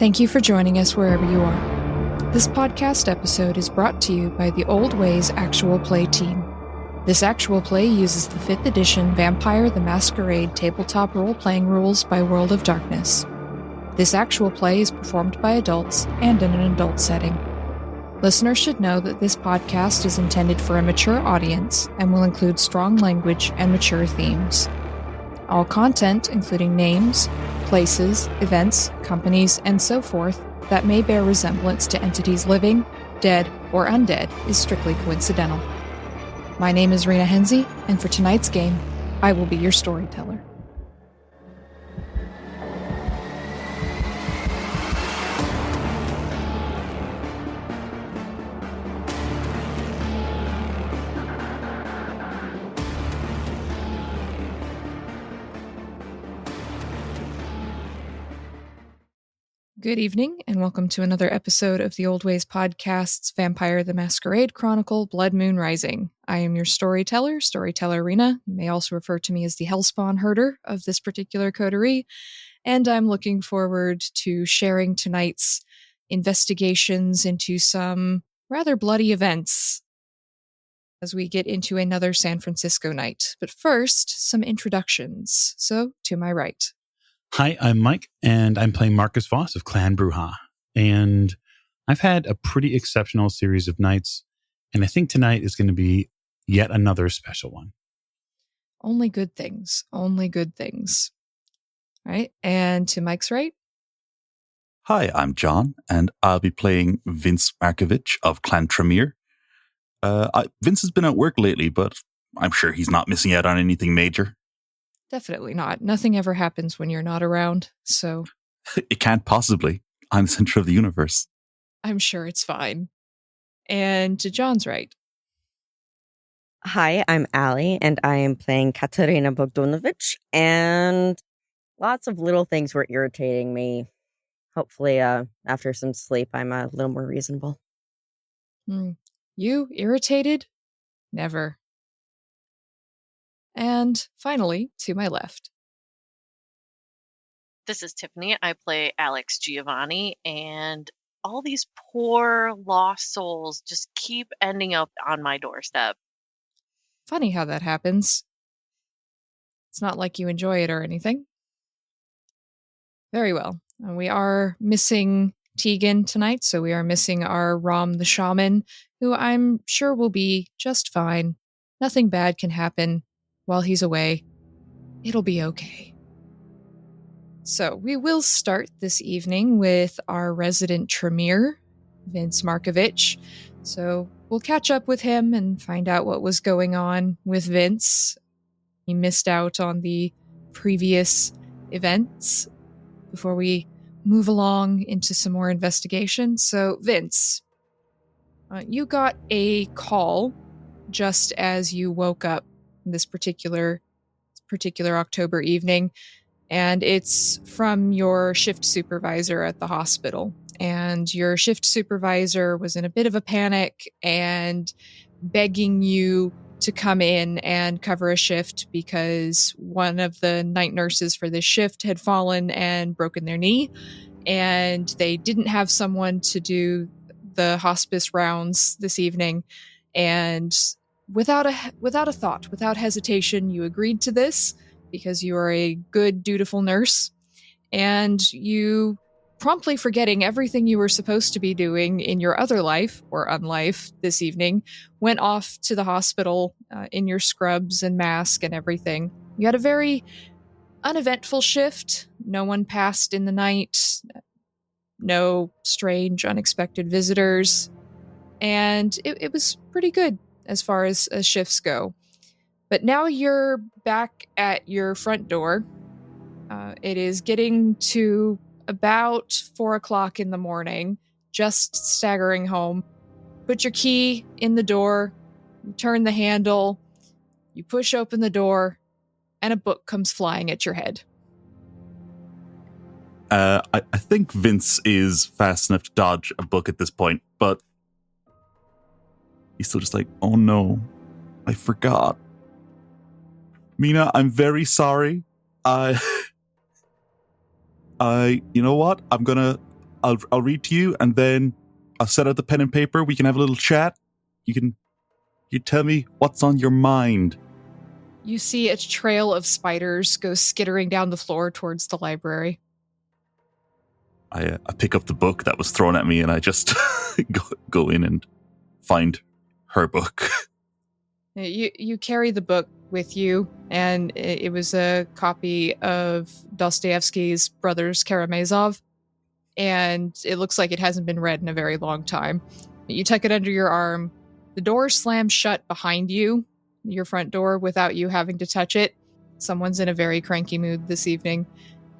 Thank you for joining us wherever you are. This podcast episode is brought to you by the Old Ways Actual Play team. This actual play uses the 5th edition Vampire the Masquerade tabletop role-playing rules by World of Darkness. This actual play is performed by adults and in an adult setting. Listeners should know that this podcast is intended for a mature audience and will include strong language and mature themes. All content, including names, places, events, companies, and so forth, that may bear resemblance to entities living, dead, or undead is strictly coincidental. My name is Rena Henze, and for tonight's game, I will be your storyteller. Good evening, and welcome to another episode of the Old Ways Podcast's Vampire the Masquerade Chronicle, Blood Moon Rising. I am your storyteller Rena. You may also refer to me as the Hellspawn Herder of this particular coterie, and I'm looking forward to sharing tonight's investigations into some rather bloody events as we get into another San Francisco night. But first, some introductions. So, to my right. Hi, I'm Mike, and I'm playing Marcus Voss of Clan Brujah. And I've had a pretty exceptional series of nights, and I think tonight is going to be yet another special one. Only good things. Only good things. Right? And to Mike's right? Hi, I'm John, and I'll be playing Vince Markovich of Clan Tremere. Vince has been at work lately, but I'm sure he's not missing out on anything major. Definitely not. Nothing ever happens when you're not around, so... It can't possibly. I'm the center of the universe. I'm sure it's fine. And to John's right. Hi, I'm Allie, and I am playing Katerina Bogdanovich, and lots of little things were irritating me. Hopefully, after some sleep, I'm a little more reasonable. You irritated? Never. And finally, to my left. This is Tiffany. I play Alex Giovanni, and all these poor lost souls just keep ending up on my doorstep. Funny how that happens. It's not like you enjoy it or anything. Very well. We are missing Tegan tonight, so we are missing our Rom the Shaman, who I'm sure will be just fine. Nothing bad can happen while he's away. It'll be okay. So we will start this evening with our resident Tremere, Vince Markovich. So we'll catch up with him and find out what was going on with Vince. He missed out on the previous events before we move along into some more investigation. So Vince, you got a call just as you woke up this particular October evening, and it's from your shift supervisor at the hospital. And your shift supervisor was in a bit of a panic and begging you to come in and cover a shift because one of the night nurses for this shift had fallen and broken their knee, and they didn't have someone to do the hospice rounds this evening. And without a thought, without hesitation, you agreed to this because you are a good, dutiful nurse, and you, promptly forgetting everything you were supposed to be doing in your other life, or unlife, this evening, went off to the hospital in your scrubs and mask and everything. You had a very uneventful shift. No one passed in the night. No strange, unexpected visitors. And it was pretty good as far as shifts go. But now you're back at your front door. It is getting to about 4 o'clock in the morning, just staggering home. Put your key in the door, you turn the handle, you push open the door, and a book comes flying at your head. I think Vince is fast enough to dodge a book at this point, but he's still just like, oh no, I forgot. Mina, I'm very sorry. You know what? I'm gonna I'll read to you, and then I'll set out the pen and paper. We can have a little chat. You tell me what's on your mind. You see a trail of spiders go skittering down the floor towards the library. I pick up the book that was thrown at me, and I just go in and find her book. You carry the book with you, and it was a copy of Dostoevsky's Brothers Karamazov, and it looks like it hasn't been read in a very long time. You tuck it under your arm. The door slams shut behind you, your front door, without you having to touch it. Someone's in a very cranky mood this evening,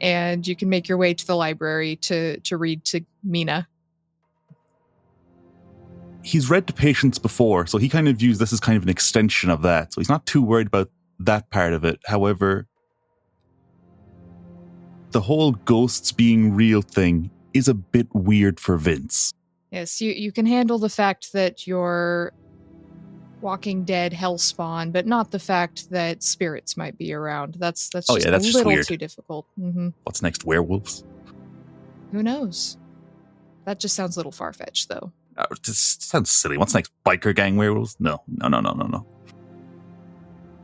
and you can make your way to the library to read to Mina. He's read to patients before, so he kind of views this as kind of an extension of that. So he's not too worried about that part of it. However, the whole ghosts being real thing is a bit weird for Vince. Yes, you can handle the fact that you're Walking Dead hellspawn, but not the fact that spirits might be around. That's Oh, just yeah, that's a just little weird. too difficult. Mm-hmm. What's next? Werewolves? Who knows? That just sounds a little far-fetched, though. It just sounds silly. What's next? Biker gang werewolves? No.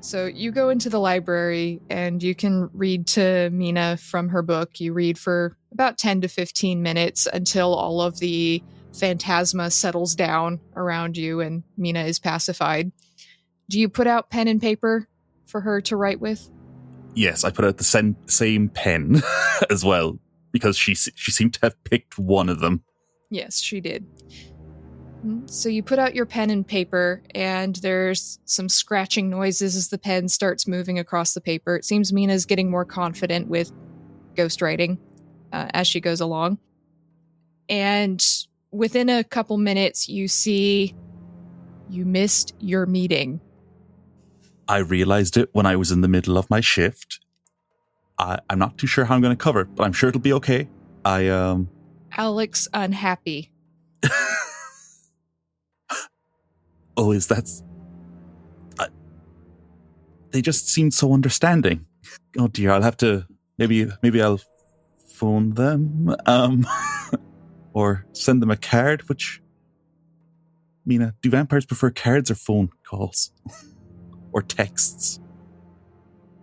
So you go into the library and you can read to Mina from her book. You read for about 10 to 15 minutes until all of the phantasma settles down around you and Mina is pacified. Do you put out pen and paper for her to write with? Yes, I put out the same pen as well, because she seemed to have picked one of them. Yes, she did. So you put out your pen and paper, and there's some scratching noises as the pen starts moving across the paper. It seems Mina's getting more confident with ghostwriting as she goes along. And within a couple minutes, you see you missed your meeting. I realized it when I was in the middle of my shift. I'm not too sure how I'm going to cover it, but I'm sure it'll be okay. Alex unhappy. Oh, they just seem so understanding. Oh dear, I'll have to, maybe I'll phone them, or send them a card, which, Mina, do vampires prefer cards or phone calls? Or texts?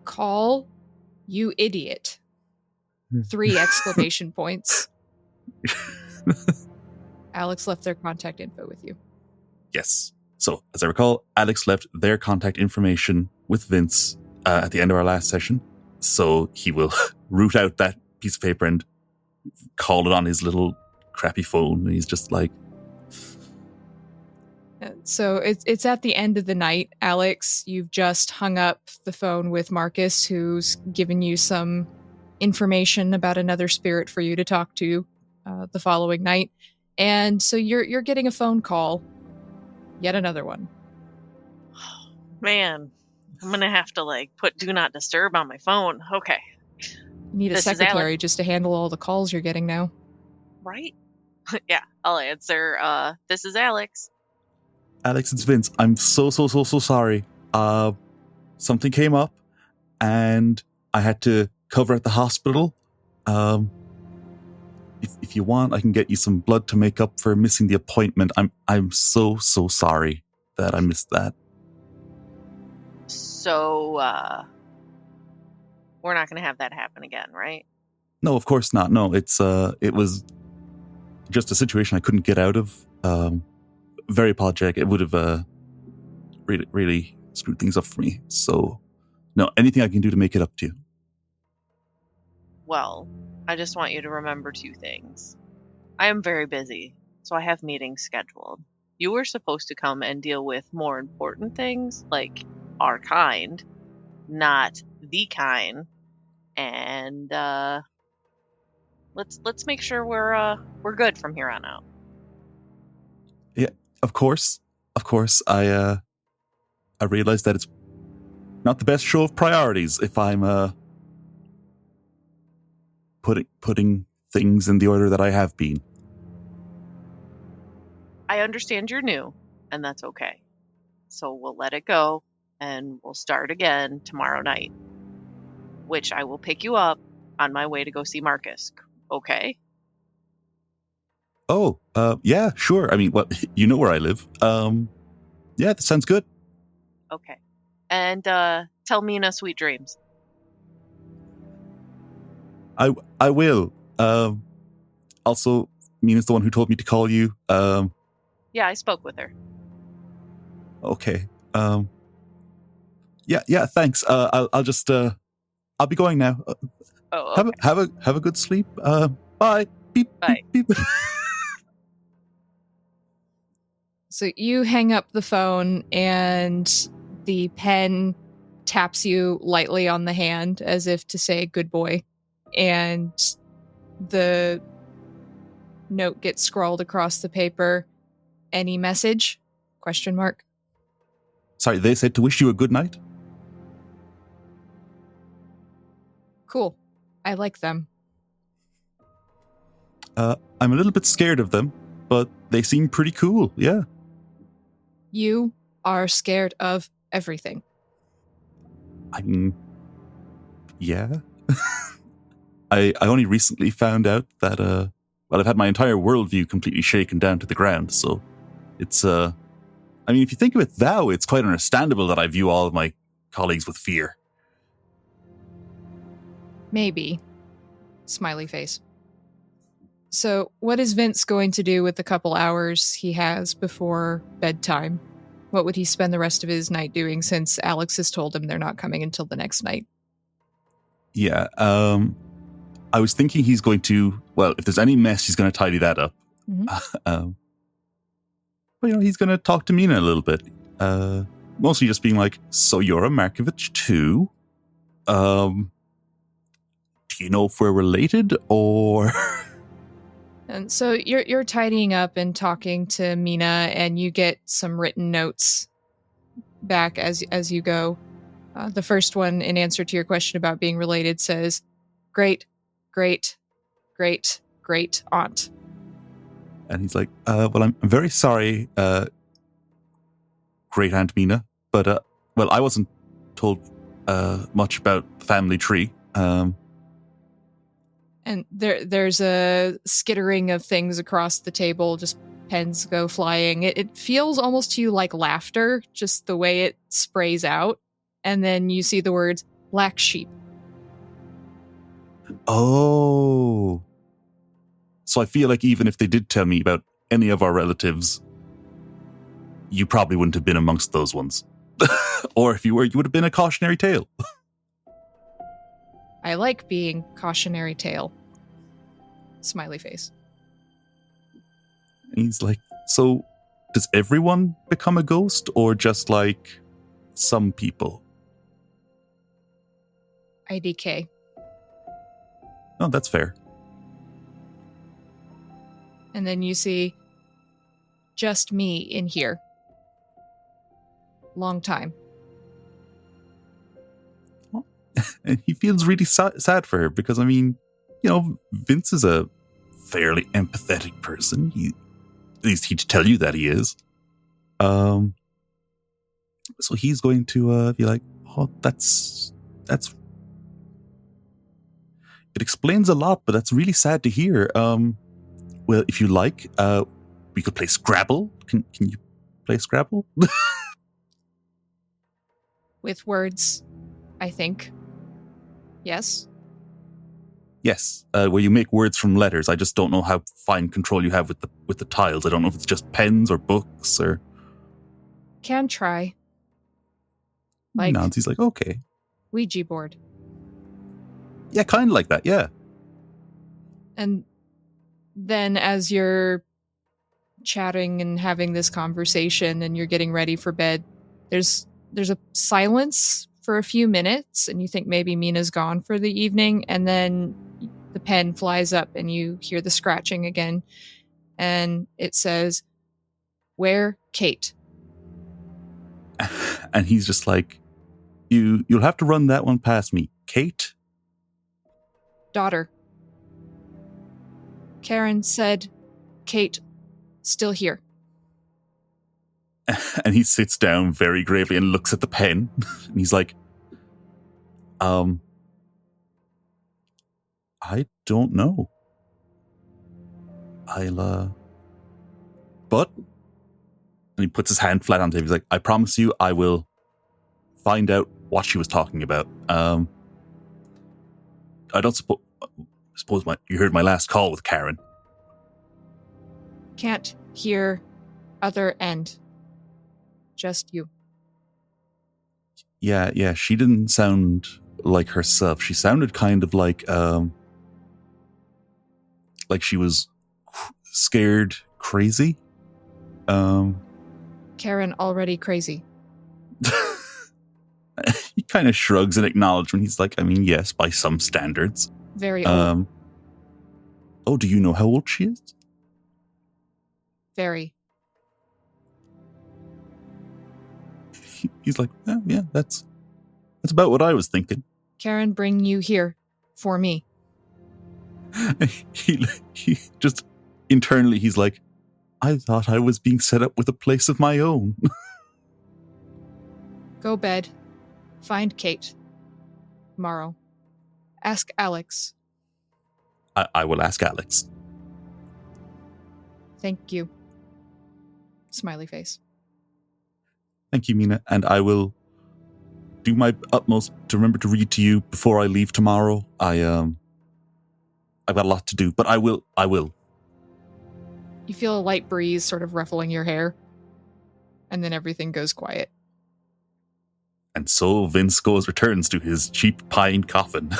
Call, you idiot. 3 exclamation points. Alex left their contact info with you. Yes. So, as I recall, Alex left their contact information with Vince at the end of our last session. So he will root out that piece of paper and call it on his little crappy phone. And he's just like... So it's at the end of the night, Alex. You've just hung up the phone with Marcus, who's given you some information about another spirit for you to talk to the following night. And so you're getting a phone call. Yet another one. Man, I'm gonna have to put do not disturb on my phone. Okay. You need a This is secretary just to handle all the calls you're getting now. Right? Yeah, I'll answer. This is Alex. Alex, it's Vince. I'm so sorry. Something came up and I had to cover at the hospital. If you want, I can get you some blood to make up for missing the appointment. I'm so sorry that I missed that. So, we're not going to have that happen again, right? No, of course not. No, it was just a situation I couldn't get out of. Very apologetic. It would have really screwed things up for me. So, no, anything I can do to make it up to you. Well, I just want you to remember 2 things. I am very busy, so I have meetings scheduled. You were supposed to come and deal with more important things, like our kind, not the kind. And let's make sure we're good from here on out. Yeah, of course. I realize that it's not the best show of priorities if I'm putting things in the order that I have been. I understand you're new, and that's okay. So we'll let it go, and we'll start again tomorrow night, which I will pick you up on my way to go see Marcus. Okay? Oh, yeah, sure. I mean, well, you know where I live. Yeah, that sounds good. Okay. And tell Mina sweet dreams. I will. Also, Mina's the one who told me to call you. Yeah, I spoke with her. Okay. Yeah. Thanks. I'll just I'll be going now. Oh, okay. Have a good sleep. Bye. Beep. Bye. Beep. Beep. So you hang up the phone and the pen taps you lightly on the hand as if to say good boy. And the note gets scrawled across the paper. Any message? Question mark. Sorry, they said to wish you a good night. Cool. I like them. I'm a little bit scared of them, but they seem pretty cool. Yeah. You are scared of everything. I mean, yeah. I only recently found out that well, I've had my entire worldview completely shaken down to the ground. So it's I mean, if you think of it thou, it's quite understandable that I view all of my colleagues with fear. Maybe. Smiley face. So, what is Vince going to do with the couple hours he has before bedtime? What would he spend the rest of his night doing since Alex has told him they're not coming until the next night? Yeah. I was thinking he's going to, well, if there's any mess, he's going to tidy that up. Mm-hmm. But, he's going to talk to Mina a little bit. Mostly just being like, so you're a Markovich too? Do you know if we're related or... And so you're tidying up and talking to Mina, and you get some written notes back as you go. The first one, in answer to your question about being related, says, "Great, great, great, great aunt." And he's like, well, I'm very sorry, great Aunt Mina, but, well, I wasn't told much about the family tree. And there's a skittering of things across the table, just pens go flying. It feels almost to you like laughter, just the way it sprays out. And then you see the words, black sheep. Oh. So I feel like even if they did tell me about any of our relatives, you probably wouldn't have been amongst those ones. Or if you were, you would have been a cautionary tale. I like being cautionary tale. Smiley face. And he's like, so does everyone become a ghost or just like some people? IDK. Oh, that's fair. And then you see just me in here. Long time. And he feels really sad for her because, I mean, Vince is a fairly empathetic person. At least he'd tell you that he is. So he's going to be like, oh, that's... It explains a lot, but that's really sad to hear. Well, if you like, we could play Scrabble. Can you play Scrabble? With words, I think. Yes? Yes, where you make words from letters. I just don't know how fine control you have with the tiles. I don't know if it's just pens or books or... Can try. Like, Nancy's like, okay. Ouija board. Yeah, kind of like that, yeah. And then as you're chatting and having this conversation and you're getting ready for bed, there's a silence for a few minutes, and you think maybe Mina's gone for the evening, and then the pen flies up and you hear the scratching again, and it says, "Where Kate?" And he's just like, you'll have to run that one past me. Kate? Daughter. Karen said, "Kate, still here." And he sits down very gravely and looks at the pen. And he's like, I don't know. But, and he puts his hand flat on the table. He's like, I promise you, I will find out what she was talking about. I don't suppose you heard my last call with Karen. Can't hear other end. Just you. Yeah, she didn't sound like herself. She sounded kind of like she was scared, crazy. Karen already crazy. He kind of shrugs in acknowledgement. He's like, I mean, yes, by some standards. Very old. Oh, do you know how old she is? Very. He's like, yeah, that's about what I was thinking. Karen, bring you here for me. he just internally, he's like, I thought I was being set up with a place of my own. Go bed. Find Kate. Tomorrow. Ask Alex. I will ask Alex. Thank you. Smiley face. Thank you, Mina. And I will do my utmost to remember to read to you before I leave tomorrow. I've got a lot to do, but I will. You feel a light breeze sort of ruffling your hair, and then everything goes quiet. And so Vince returns to his cheap pine coffin.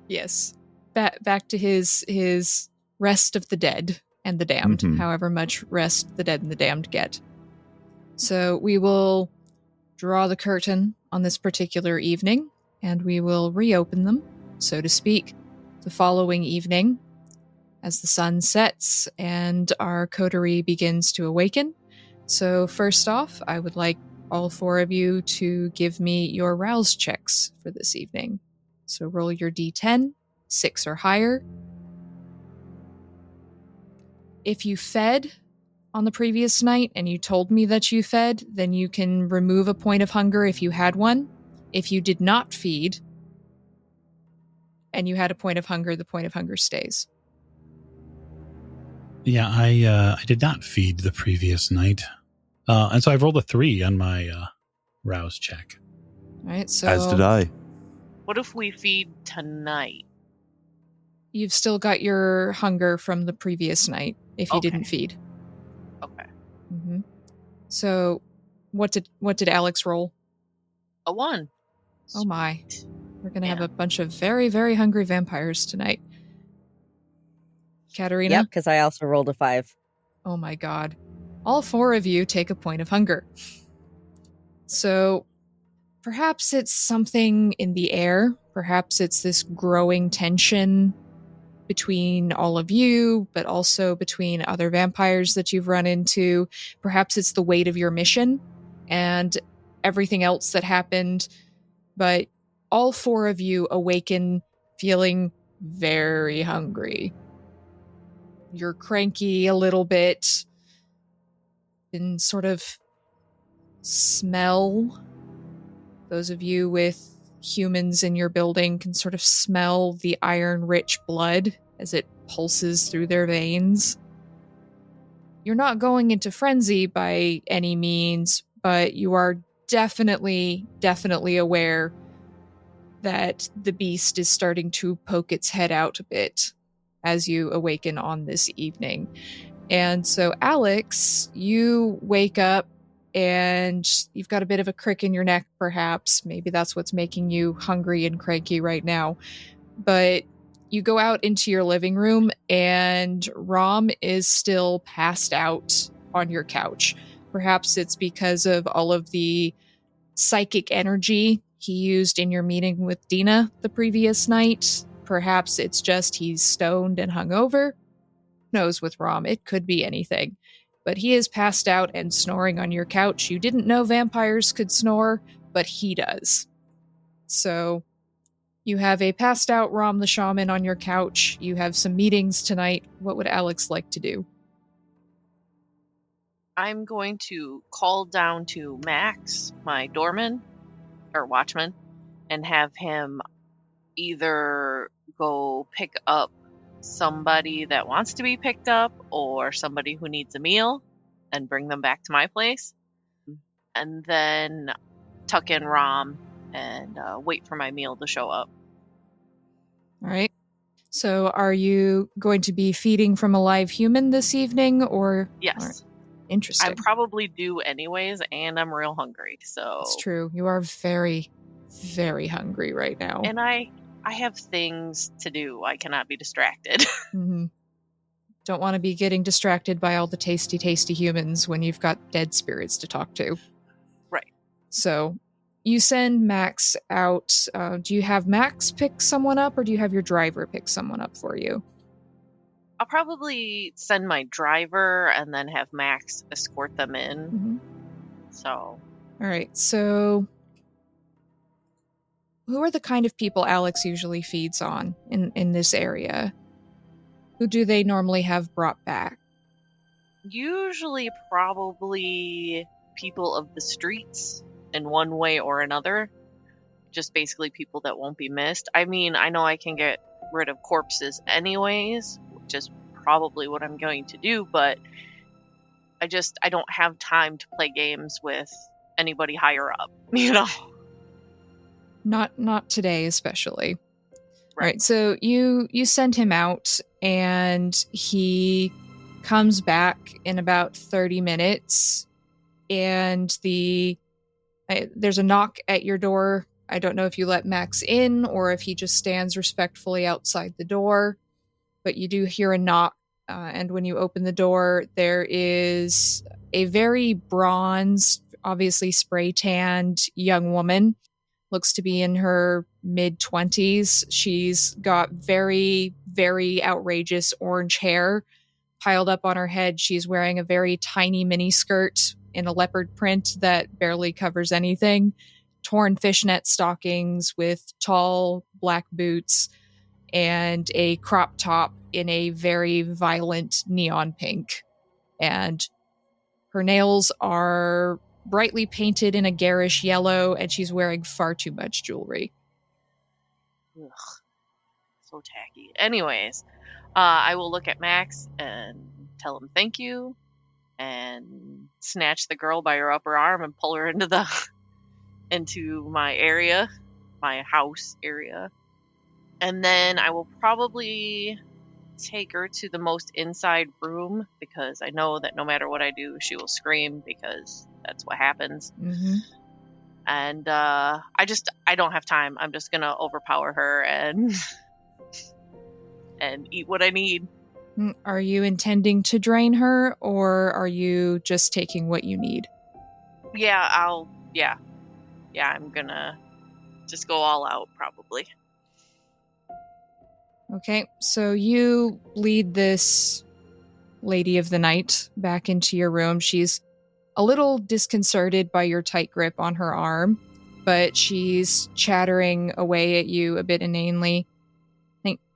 Yes. Back to his rest of the dead and the damned, however much rest the dead and the damned get. So we will draw the curtain on this particular evening, and we will reopen them, so to speak, the following evening as the sun sets and our coterie begins to awaken. So first off, I would like all four of you to give me your rouse checks for this evening. So roll your d10, 6 or higher. If you fed on the previous night and you told me that you fed, then you can remove a point of hunger if you had one. If you did not feed and you had a point of hunger, the point of hunger stays. Yeah, I did not feed the previous night. And so I rolled a 3 on my rouse check. All right, so As did I. What if we feed tonight? you've still got your hunger from the previous night if you Okay. didn't feed. Okay. Mm-hmm. So what did Alex roll? A 1. Oh my. We're going to have Yeah. a bunch of very, very hungry vampires tonight. Katerina? Yep, because I also rolled a 5. Oh my god. All four of you take a point of hunger. So perhaps it's something in the air. Perhaps it's this growing tension between all of you, but also between other vampires that you've run into. Perhaps it's the weight of your mission and everything else that happened. But all four of you awaken feeling very hungry. You're cranky a little bit and sort of smell. Those of you with humans in your building can sort of smell the iron-rich blood as it pulses through their veins. You're not going into frenzy by any means, but you are definitely aware that the beast is starting to poke its head out a bit as you awaken on this evening. And so, Alex, you wake up and you've got a bit of a crick in your neck, perhaps. Maybe that's what's making you hungry and cranky right now. But you go out into your living room and Rom is still passed out on your couch. Perhaps it's because of all of the psychic energy he used in your meeting with Dina the previous night. Perhaps it's just he's stoned and hungover. Knows with Rom, it could be anything. But he is passed out and snoring on your couch. You didn't know vampires could snore, but he does. So you have a passed out Rom the Shaman on your couch. You have some meetings tonight. What would Alex like to do? I'm going to call down to Max, my doorman or watchman, and have him either go pick up somebody that wants to be picked up or somebody who needs a meal and bring them back to my place. And then tuck in Rom and wait for my meal to show up. All right. So are you going to be feeding from a live human this evening or? Yes. Right. Interesting. I'm probably due anyways, and I'm real hungry. So it's true. You are very, very hungry right now. And I have things to do. I cannot be distracted. Mm-hmm. Don't want to be getting distracted by all the tasty, tasty humans when you've got dead spirits to talk to. Right. So you send Max out. Do you have Max pick someone up or do you have your driver pick someone up for you? I'll probably send my driver and then have Max escort them in. Mm-hmm. So. All right. So who are the kind of people Alex usually feeds on in this area? Who do they normally have brought back? Usually probably people of the streets in one way or another. Just basically people that won't be missed. I mean, I know I can get rid of corpses anyways, which is probably what I'm going to do, but I don't have time to play games with anybody higher up, you know? Not today, especially. Right. So you send him out and he comes back in about 30 minutes and there's a knock at your door. I don't know if you let Max in or if he just stands respectfully outside the door, but you do hear a knock. And when you open the door, there is a very bronzed, obviously spray tanned young woman. Looks to be in her mid-20s. She's got very, very outrageous orange hair piled up on her head. She's wearing a very tiny miniskirt in a leopard print that barely covers anything. Torn fishnet stockings with tall black boots and a crop top in a very violent neon pink. And her nails are brightly painted in a garish yellow, and she's wearing far too much jewelry. Ugh, so tacky. Anyways, I will look at Max and tell him thank you, and snatch the girl by her upper arm and pull her into my area, my house area. And then I will probably take her to the most inside room because I know that no matter what I do, she will scream because that's what happens. Mm-hmm. And I don't have time. I'm just gonna overpower her and eat what I need. Are you intending to drain her, or are you just taking what you need? Yeah, I'm gonna just go all out probably. Okay, so you lead this lady of the night back into your room. She's a little disconcerted by your tight grip on her arm, but she's chattering away at you a bit inanely.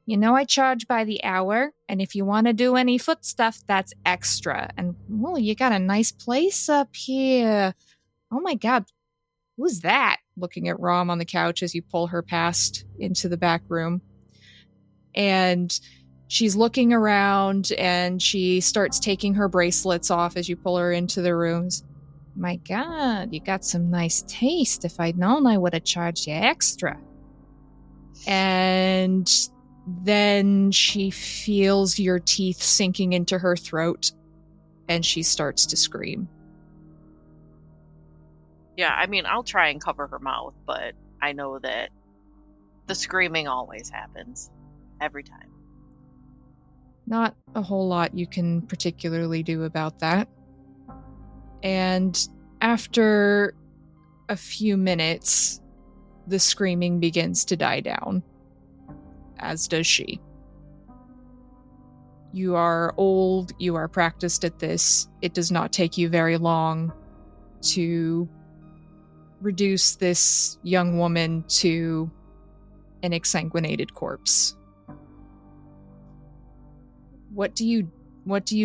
You know I charge by the hour, and if you want to do any foot stuff, that's extra. And, well, you got a nice place up here. Oh my god, who's that? Looking at Rom on the couch as you pull her past into the back room. And she's looking around and she starts taking her bracelets off as you pull her into the rooms. My god, you got some nice taste. If I'd known, I would have charged you extra. And then she feels your teeth sinking into her throat and she starts to scream. Yeah, I mean, I'll try and cover her mouth, but I know that the screaming always happens. Every time. Not a whole lot you can particularly do about that. And after a few minutes, the screaming begins to die down, as does she. You are old, you are practiced at this. It does not take you very long to reduce this young woman to an exsanguinated corpse. What do you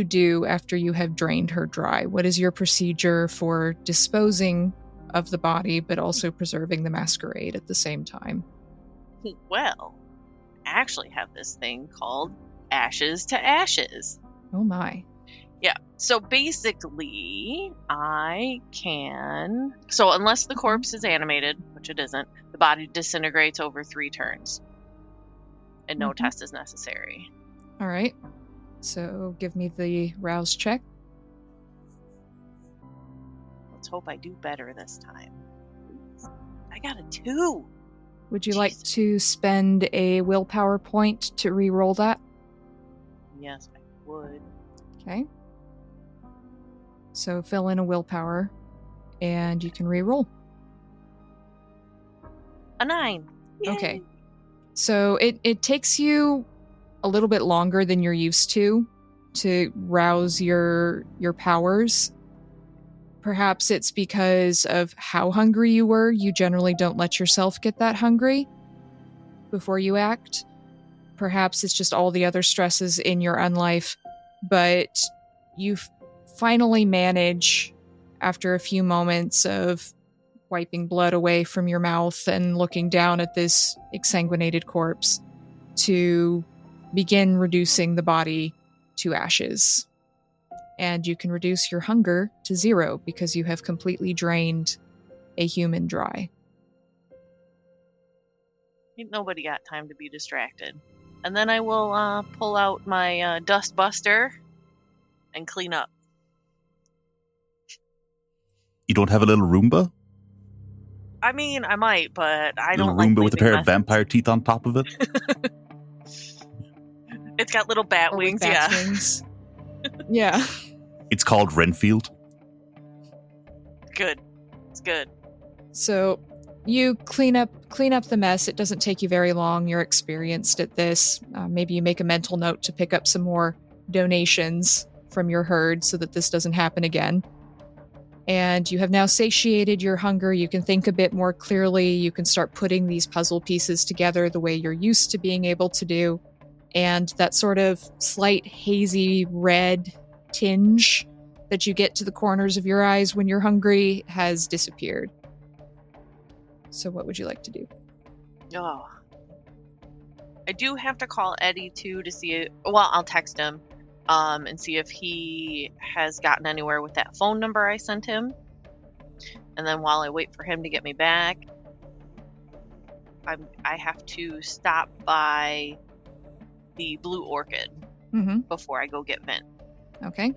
do after you have drained her dry? What is your procedure for disposing of the body, but also preserving the masquerade at the same time? Well, I actually have this thing called ashes to ashes. Oh my. Yeah. So basically, I can. So unless the corpse is animated, which it isn't, the body disintegrates over 3 turns. And no test is necessary. All right. So give me the rouse check. Let's hope I do better this time. I got a 2. Would you Jeez. like to spend a willpower point to re-roll that? Yes, I would. Okay. So fill in a willpower, and you can re-roll. A 9. Yay. Okay. So it takes you a little bit longer than you're used to rouse your powers. Perhaps it's because of how hungry you were. You generally don't let yourself get that hungry before you act. Perhaps it's just all the other stresses in your unlife. But you finally manage, after a few moments of wiping blood away from your mouth and looking down at this exsanguinated corpse, to begin reducing the body to ashes. And you can reduce your hunger to 0 because you have completely drained a human dry. Ain't nobody got time to be distracted. And then I will pull out my dust buster and clean up. You don't have a little Roomba? I mean, I might, but I Little don't like Roomba with a leaving pair of messes. vampire teeth on top of it? It's got little bat Or wings, with bat's yeah. wings. Yeah. It's called Renfield. Good. It's good. So you clean up the mess. It doesn't take you very long. You're experienced at this. Maybe you make a mental note to pick up some more donations from your herd so that this doesn't happen again. And you have now satiated your hunger. You can think a bit more clearly. You can start putting these puzzle pieces together the way you're used to being able to do. And that sort of slight hazy red tinge that you get to the corners of your eyes when you're hungry has disappeared. So what would you like to do? Oh. I do have to call Eddie too to see well, I'll text him and see if he has gotten anywhere with that phone number I sent him. And then while I wait for him to get me back, I have to stop by the Blue Orchid before I go get Vin. Okay.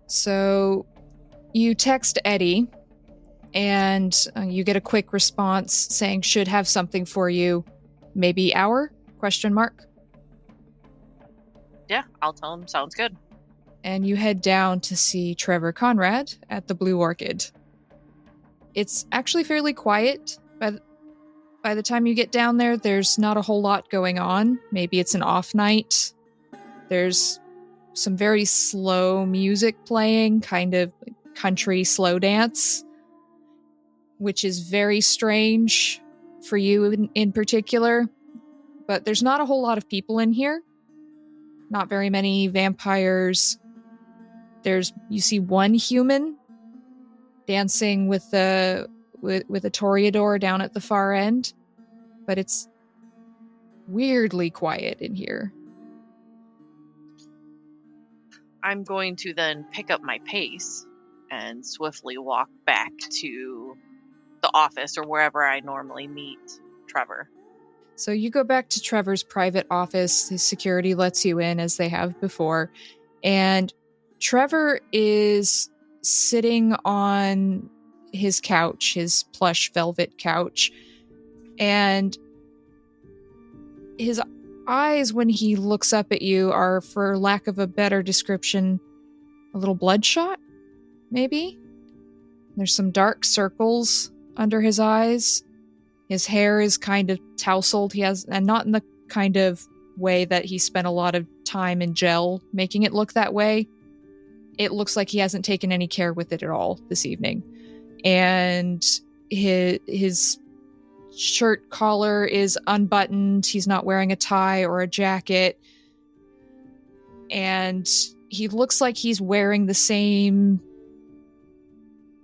So you text Eddie, and you get a quick response saying should have something for you, maybe hour? ? Yeah, I'll tell him. Sounds good. And you head down to see Trevor Conrad at the Blue Orchid. It's actually fairly quiet. By the time you get down there, there's not a whole lot going on. Maybe it's an off night. There's some very slow music playing, kind of country slow dance, which is very strange for you in particular. But there's not a whole lot of people in here. Not very many vampires. You see one human dancing with a toreador down at the far end, but it's weirdly quiet in here. I'm going to then pick up my pace and swiftly walk back to the office or wherever I normally meet Trevor. So you go back to Trevor's private office. His security lets you in as they have before. And Trevor is sitting on his couch, his plush velvet couch. And his eyes, when he looks up at you, are, for lack of a better description, a little bloodshot, maybe? There's some dark circles under his eyes. His hair is kind of tousled. And not in the kind of way that he spent a lot of time in gel making it look that way. It looks like he hasn't taken any care with it at all this evening. And his shirt collar is unbuttoned. He's not wearing a tie or a jacket. And he looks like he's wearing the same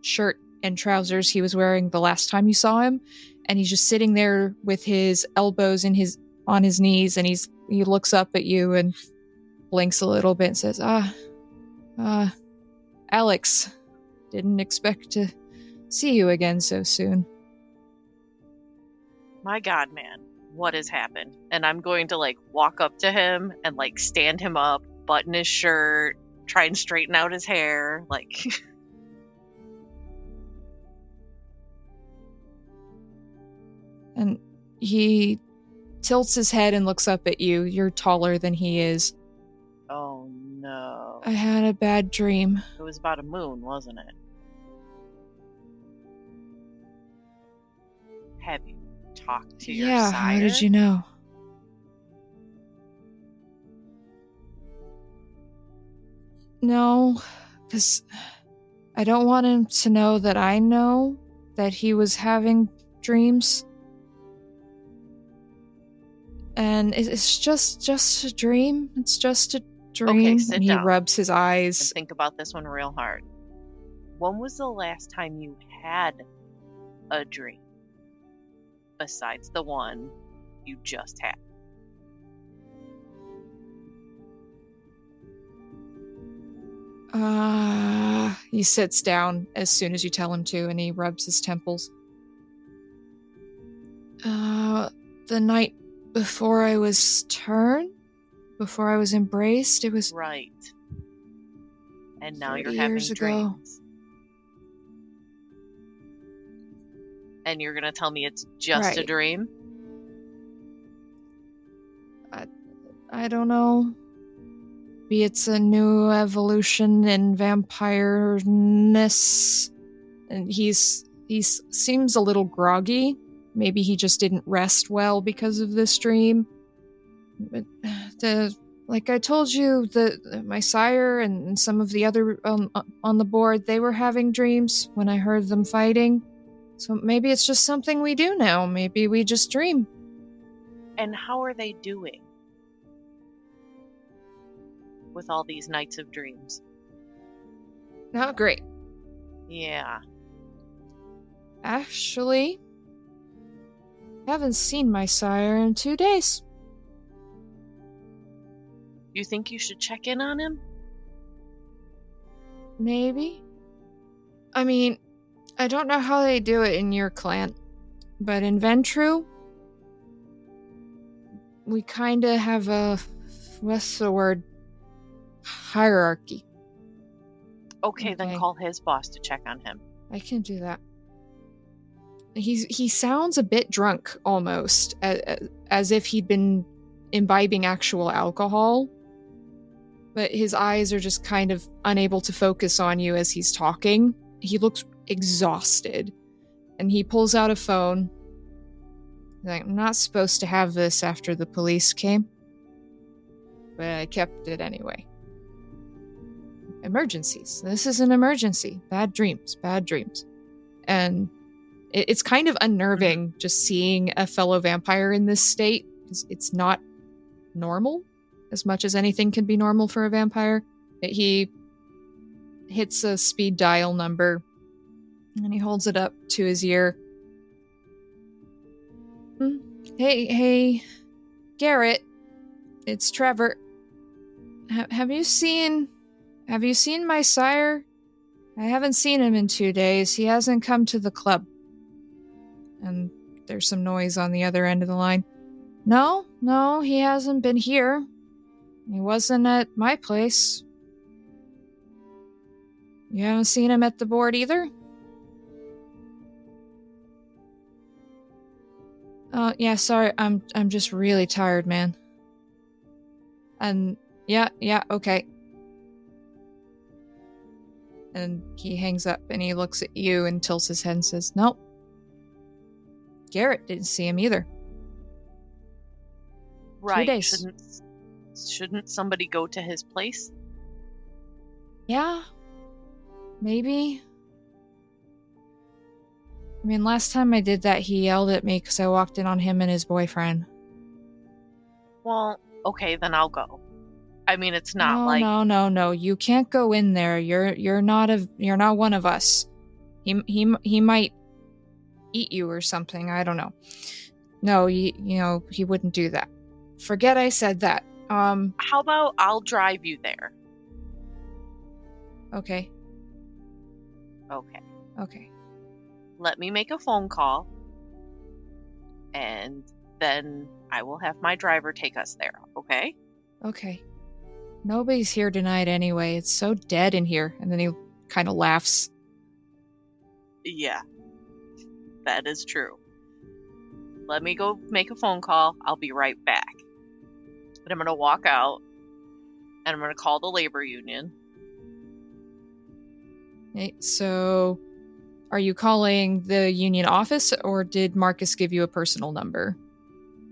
shirt and trousers he was wearing the last time you saw him. And he's just sitting there with his elbows on his knees, and he's he looks up at you and blinks a little bit and says, Alex, didn't expect to see you again so soon. My God, man, what has happened? And I'm going to walk up to him and stand him up, button his shirt, try and straighten out his hair, And he tilts his head and looks up at you. You're taller than he is. Oh no. I had a bad dream. It was about a moon, wasn't it? Have you talked to your sire? How did you know? No, because I don't want him to know that I know that he was having dreams. And it's just a dream. It's just a dream. Okay, sit and he down rubs his eyes. And think about this one real hard. When was the last time you had a dream? Besides the one you just had. He sits down as soon as you tell him to, and he rubs his temples. The night before I was turned? Before I was embraced? It was... Right. And now you're 30 having years ago. dreams. And you're gonna tell me it's just a Right. dream? I don't know. Maybe it's a new evolution in vampire-ness. And he seems a little groggy. Maybe he just didn't rest well because of this dream. But like I told you, my sire and some of the other on the board, they were having dreams when I heard them fighting. So maybe it's just something we do now. Maybe we just dream. And how are they doing? With all these nights of dreams. Not great. Yeah. Actually, haven't seen my sire in 2 days. You think you should check in on him? Maybe. I mean, I don't know how they do it in your clan, but in Ventrue, we kinda have a... what's the word? Hierarchy. Okay, then call his boss to check on him. I can do that. He sounds a bit drunk, almost, as if he'd been imbibing actual alcohol. But his eyes are just kind of unable to focus on you as he's talking. He looks exhausted. And he pulls out a phone. He's like, I'm not supposed to have this after the police came. But I kept it anyway. Emergencies. This is an emergency. Bad dreams. And it's kind of unnerving just seeing a fellow vampire in this state. It's not normal as much as anything can be normal for a vampire. He hits a speed dial number and he holds it up to his ear. Hey, Garrett. It's Trevor. Have you seen my sire? I haven't seen him in 2 days. He hasn't come to the club. And there's some noise on the other end of the line. No, he hasn't been here. He wasn't at my place. You haven't seen him at the board either? Yeah, sorry, I'm just really tired, man. And yeah, okay. And he hangs up and he looks at you and tilts his head and says, nope. Garrett didn't see him either. Right. 2 days. Shouldn't somebody go to his place? Yeah. Maybe. I mean, last time I did that, he yelled at me because I walked in on him and his boyfriend. Well, okay, then I'll go. I mean, it's not No. You can't go in there. You're not one of us. He might eat you or something. I don't know. No, he wouldn't do that. forget I said that. How about I'll drive you there? Okay. Okay. Let me make a phone call, and then I will have my driver take us there, okay? Okay. Nobody's here tonight anyway. It's so dead in here. And then he kind of laughs. Yeah, that is true. Let me go make a phone call. I'll be right back. But I'm going to walk out, and I'm going to call the labor union. Okay, so are you calling the union office, or did Marcus give you a personal number?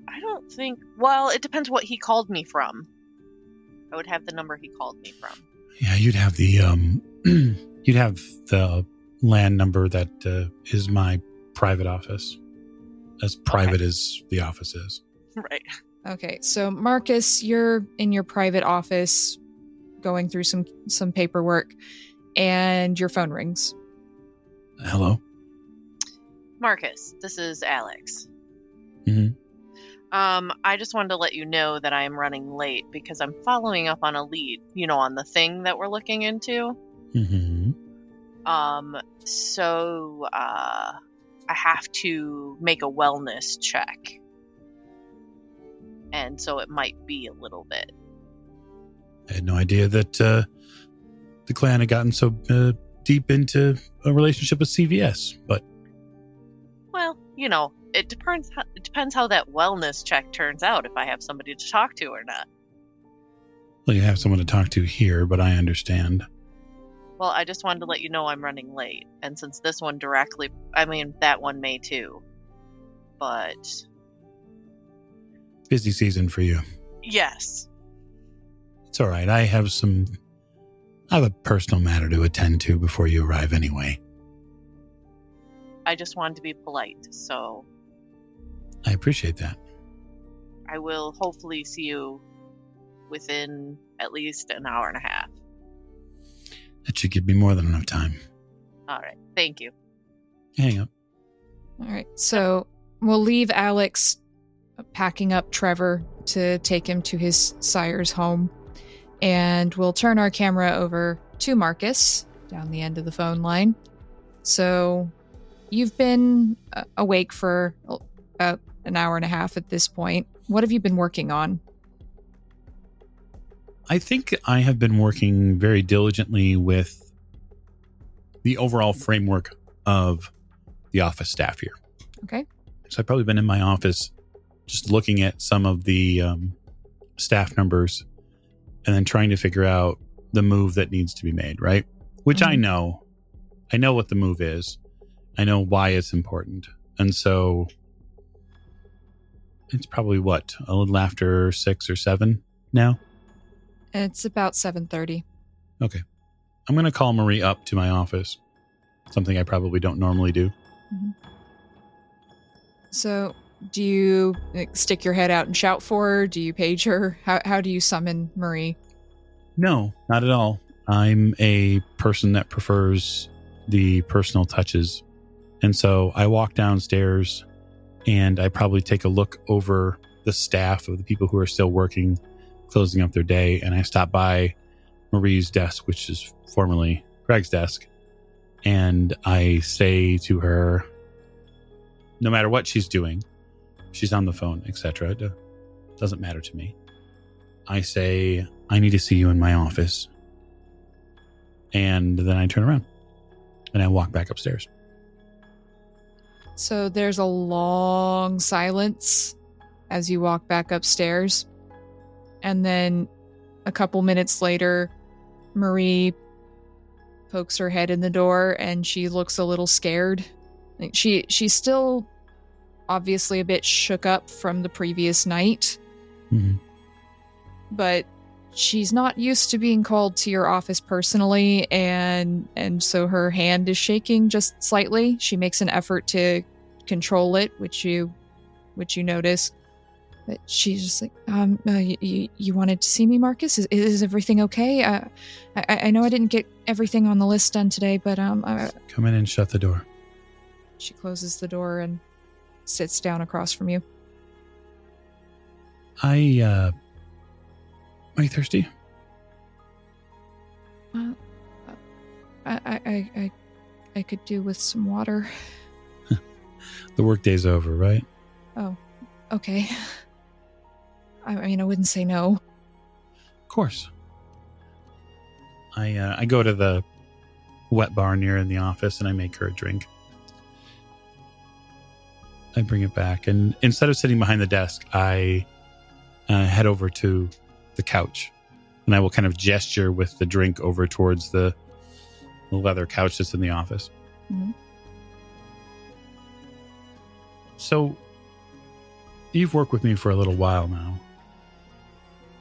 I don't think... Well, it depends what he called me from. I would have the number he called me from. Yeah, you'd have the you'd have the land number that is my private office, as private as the office is. Right. Okay, so Marcus, you're in your private office going through some paperwork, and your phone rings. Hello? Marcus, this is Alex. Mm-hmm. I just wanted to let you know that I am running late because I'm following up on a lead, on the thing that we're looking into. Mm-hmm. So I have to make a wellness check. And so it might be a little bit. I had no idea that the clan had gotten so deep into a relationship with CVS, but... Well, it depends how that wellness check turns out, if I have somebody to talk to or not. Well, you have someone to talk to here, but I understand. Well, I just wanted to let you know I'm running late. And since this one that one may too. But... Busy season for you. Yes. It's all right. I have a personal matter to attend to before you arrive anyway. I just wanted to be polite, so... I appreciate that. I will hopefully see you within at least an hour and a half. That should give me more than enough time. All right. Thank you. Hang up. All right, so we'll leave Alex packing up Trevor to take him to his sire's home, and we'll turn our camera over to Marcus down the end of the phone line. So you've been awake for about an hour and a half at this point. What have you been working on? I think I have been working very diligently with the overall framework of the office staff here. Okay. So I've probably been in my office just looking at some of the staff numbers and then trying to figure out the move that needs to be made, right? Which I know. I know what the move is. I know why it's important. And so it's probably a little after 6 or 7 now? It's about 7:30. Okay. I'm going to call Marie up to my office. Something I probably don't normally do. Mm-hmm. So do you stick your head out and shout for her? Do you page her? How do you summon Marie? No, not at all. I'm a person that prefers the personal touches. And so I walk downstairs and I probably take a look over the staff of the people who are still working, closing up their day. And I stop by Marie's desk, which is formerly Greg's desk. And I say to her, no matter what she's doing, she's on the phone, etc. It doesn't matter to me. I say, I need to see you in my office. And then I turn around and I walk back upstairs. So there's a long silence as you walk back upstairs. And then a couple minutes later, Marie pokes her head in the door and she looks a little scared. She's still obviously a bit shook up from the previous night. Mm-hmm. But she's not used to being called to your office personally, and so her hand is shaking just slightly. She makes an effort to control it, which you notice. But she's just like, you wanted to see me, Marcus? Is everything okay? I know I didn't get everything on the list done today, but come in and shut the door. She closes the door and sits down across from you. Are you thirsty? I could do with some water. The workday's over, right? Oh, okay. I mean, I wouldn't say no. Of course. I go to the wet bar near in the office and I make her a drink. I bring it back, and instead of sitting behind the desk, I head over to the couch, and I will kind of gesture with the drink over towards the leather couch that's in the office. Mm-hmm. So, you've worked with me for a little while now,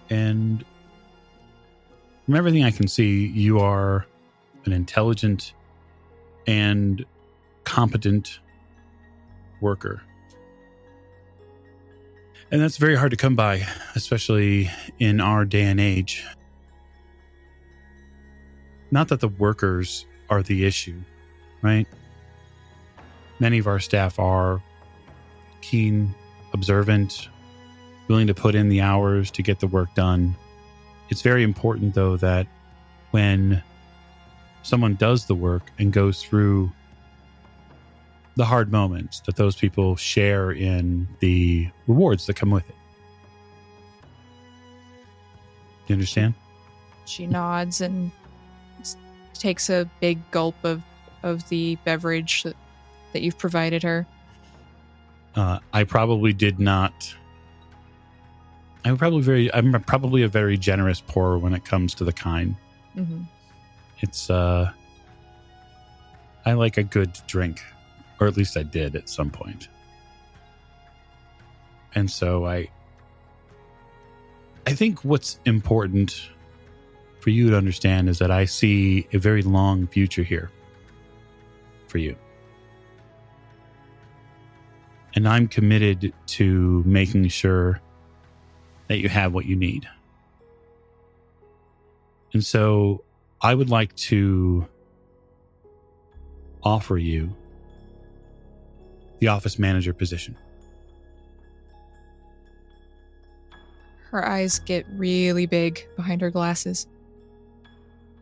and from everything I can see, you are an intelligent and competent worker. And that's very hard to come by, especially in our day and age. Not that the workers are the issue, right? Many of our staff are keen, observant, willing to put in the hours to get the work done. It's very important, though, that when someone does the work and goes through the hard moments, that those people share in the rewards that come with it. Do you understand? She nods and takes a big gulp of the beverage that you've provided her. I probably did not. I'm probably a very generous pourer when it comes to the kind. Mm-hmm. It's I like a good drink, or at least I did at some point. And so I think what's important for you to understand is that I see a very long future here for you. And I'm committed to making sure that you have what you need. And so I would like to offer you the office manager position. Her eyes get really big behind her glasses.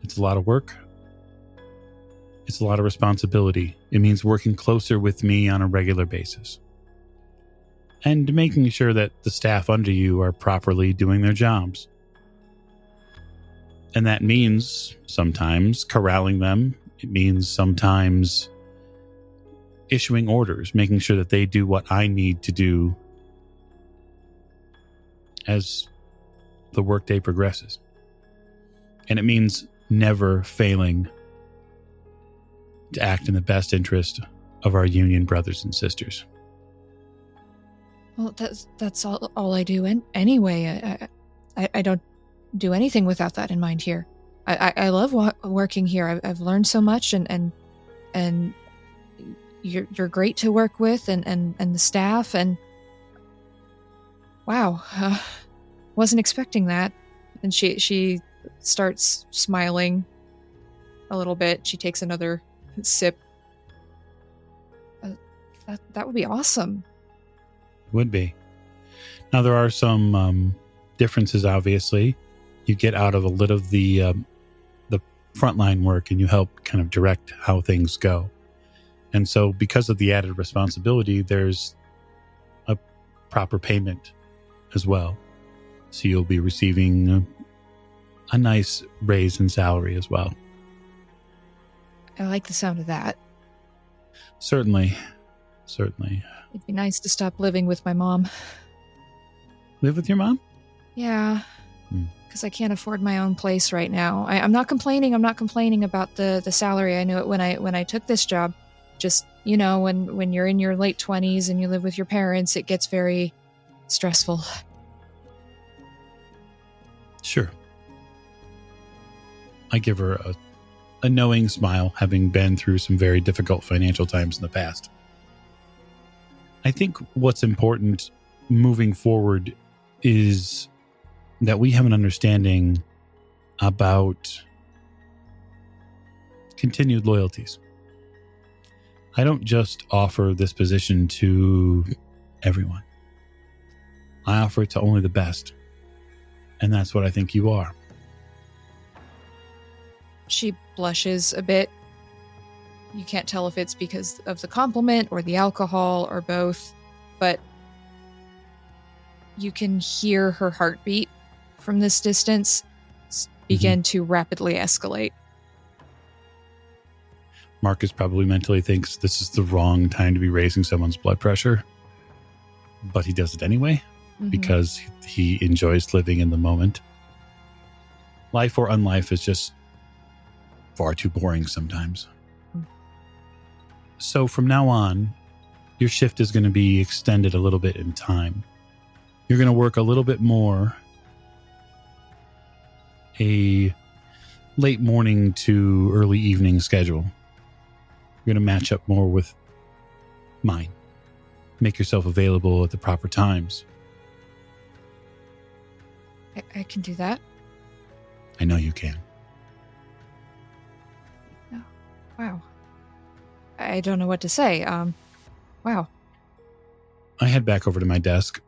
It's a lot of work. It's a lot of responsibility. It means working closer with me on a regular basis. And making sure that the staff under you are properly doing their jobs. And that means sometimes corralling them. It means sometimes issuing orders, making sure that they do what I need to do as the workday progresses. And it means never failing to act in the best interest of our union brothers and sisters. Well, that's all I do anyway. I don't do anything without that in mind here. I love working here. I've learned so much, and you're great to work with, and the staff, and wow, wasn't expecting that. And she starts smiling a little bit. She takes another sip. That would be awesome. Would be. Now there are some differences. Obviously, you get out of a little of the frontline work, and you help kind of direct how things go. And so, because of the added responsibility, there's a proper payment as well. So you'll be receiving a nice raise in salary as well. I like the sound of that. Certainly. It'd be nice to stop living with my mom. Live with your mom? Yeah, because I can't afford my own place right now. I'm not complaining. I'm not complaining about the salary. I knew it when I took this job. Just, when you're in your late 20s and you live with your parents, it gets very stressful. Sure. I give her a knowing smile, having been through some very difficult financial times in the past. I think what's important moving forward is that we have an understanding about continued loyalties. I don't just offer this position to everyone. I offer it to only the best. And that's what I think you are. She blushes a bit. You can't tell if it's because of the compliment or the alcohol or both, but you can hear her heartbeat from this distance begin to rapidly escalate. Marcus probably mentally thinks this is the wrong time to be raising someone's blood pressure, but he does it anyway because he enjoys living in the moment. Life or unlife is just far too boring sometimes. So from now on, your shift is going to be extended a little bit in time. You're going to work a little bit more a late morning to early evening schedule. You're going to match up more with mine. Make yourself available at the proper times. I can do that. I know you can. Oh, wow. I don't know what to say. Wow. I head back over to my desk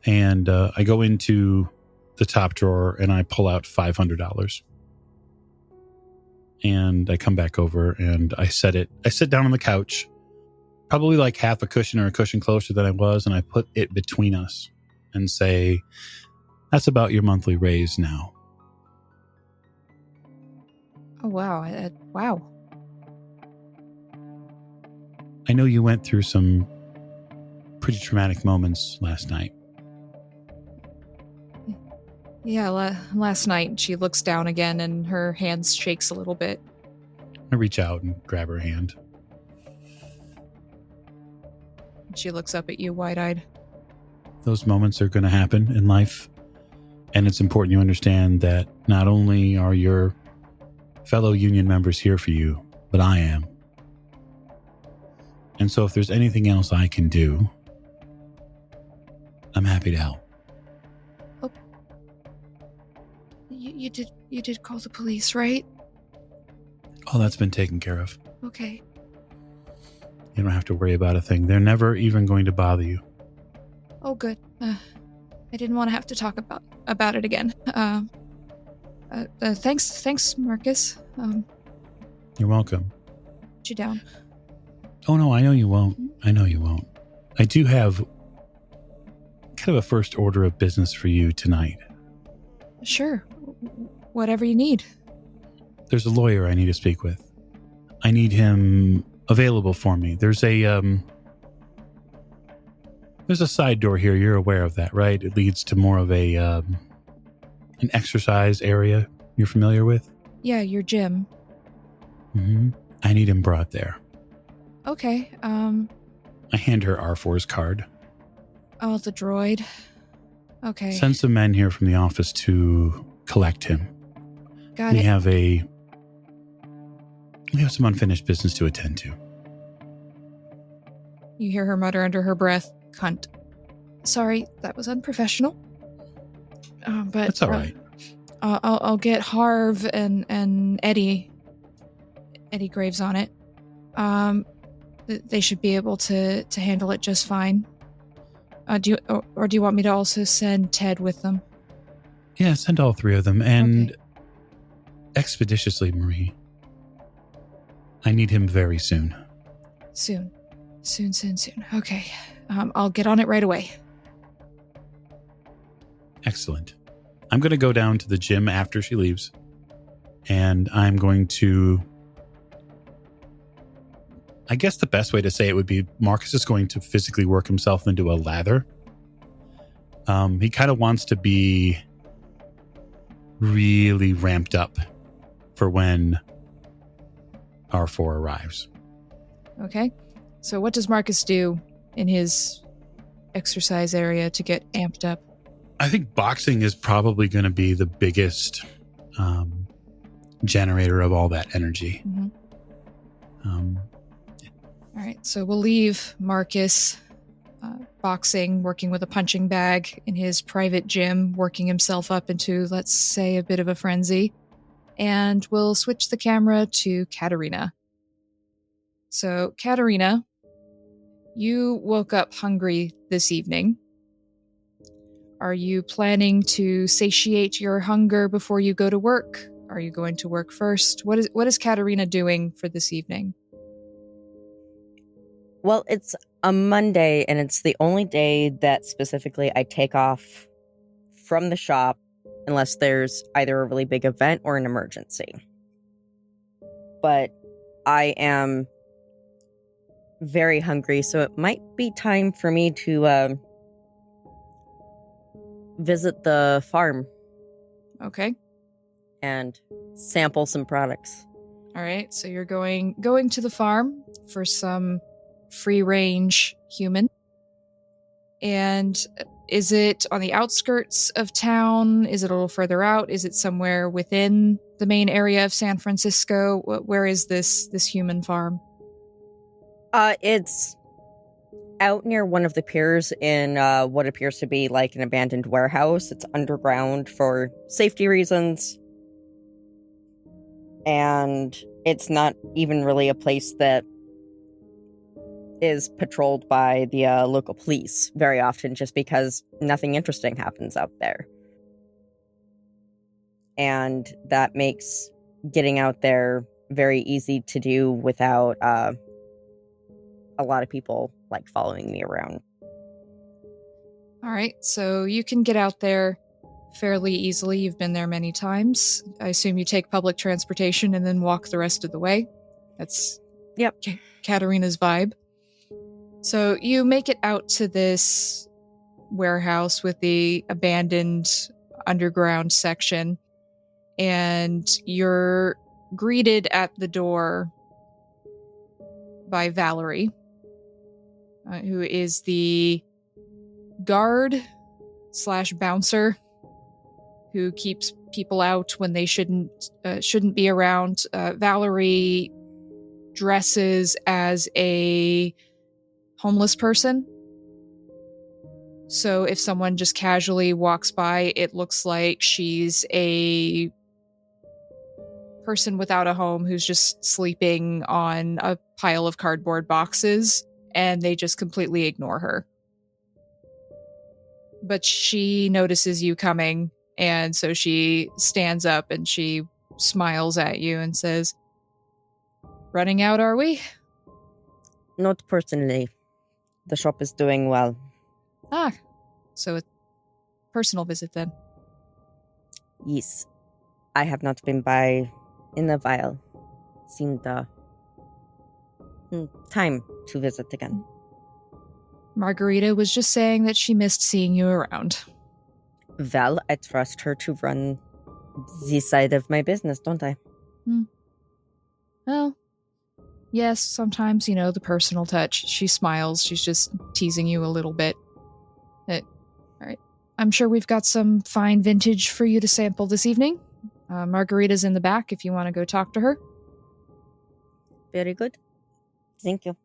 and I go into the top drawer and I pull out $500. And I come back over and I sit down on the couch, probably like half a cushion or a cushion closer than I was, and I put it between us and say, that's about your monthly raise now. Oh, wow. Wow. I know you went through some pretty traumatic moments last night. Yeah, last night she looks down again and her hand shakes a little bit. I reach out and grab her hand. She looks up at you wide-eyed. Those moments are going to happen in life. And it's important you understand that not only are your fellow union members here for you, but I am. And so if there's anything else I can do, I'm happy to help. Oh. You did call the police, right? Oh, that's been taken care of. Okay. You don't have to worry about a thing. They're never even going to bother you. Oh, good. I didn't want to have to talk about it again. Thanks, Marcus. You're welcome. Put you down. Oh, no, I know you won't. I know you won't. I do have kind of a first order of business for you tonight. Sure. Whatever you need. There's a lawyer I need to speak with. I need him available for me. There's a side door here. You're aware of that, right? It leads to more of an exercise area you're familiar with? Yeah, your gym. Mm-hmm. I need him brought there. Okay, I hand her R4's card. Oh, the droid. Okay. Send some men here from the office to collect him. Got it. We have some unfinished business to attend to. You hear her mutter under her breath, "Cunt." Sorry, that was unprofessional. But that's all right. I'll get Harv and Eddie Graves on it. They should be able to handle it just fine. Do you want me to also send Ted with them? Yeah, send all three of them, and expeditiously, Marie. I need him very soon. Soon. Okay. I'll get on it right away. Excellent. I'm going to go down to the gym after she leaves, and I'm going to... I guess the best way to say it would be Marcus is going to physically work himself into a lather. He kind of wants to be really ramped up for when R4 arrives. Okay. So what does Marcus do in his exercise area to get amped up? I think boxing is probably going to be the biggest generator of all that energy. Mm-hmm. All right, so we'll leave Marcus boxing, working with a punching bag in his private gym, working himself up into, let's say, a bit of a frenzy. And we'll switch the camera to Katerina. So, Katerina, you woke up hungry this evening. Are you planning to satiate your hunger before you go to work? Are you going to work first? What is Katerina doing for this evening? Well, it's a Monday, and it's the only day that specifically I take off from the shop unless there's either a really big event or an emergency. But I am very hungry, so it might be time for me to visit the farm Okay. and sample some products. All right. So you're going to the farm for some free-range human. And is it on the outskirts of town? Is it a little further out? Is it somewhere within the main area of San Francisco? Where is this human farm? It's out near one of the piers in what appears to be like an abandoned warehouse. It's underground for safety reasons. And it's not even really a place that is patrolled by the local police very often, just because nothing interesting happens out there. And that makes getting out there very easy to do without a lot of people like following me around. All right. So you can get out there fairly easily. You've been there many times. I assume you take public transportation and then walk the rest of the way. That's Katerina's vibe. So you make it out to this warehouse with the abandoned underground section, and you're greeted at the door by Valerie, who is the guard / bouncer who keeps people out when they shouldn't be around. Valerie dresses as a homeless person. So if someone just casually walks by, it looks like she's a person without a home who's just sleeping on a pile of cardboard boxes, and they just completely ignore her. But she notices you coming, and so she stands up and she smiles at you and says, "Running out, are we?" Not personally. The shop is doing well. Ah, so a personal visit then. Yes. I have not been by in a while. Seemed time to visit again. Margarita was just saying that she missed seeing you around. Well, I trust her to run this side of my business, don't I? Well, yes, sometimes, the personal touch. She smiles. She's just teasing you a little bit. All right. I'm sure we've got some fine vintage for you to sample this evening. Margarita's in the back if you want to go talk to her. Very good. Thank you.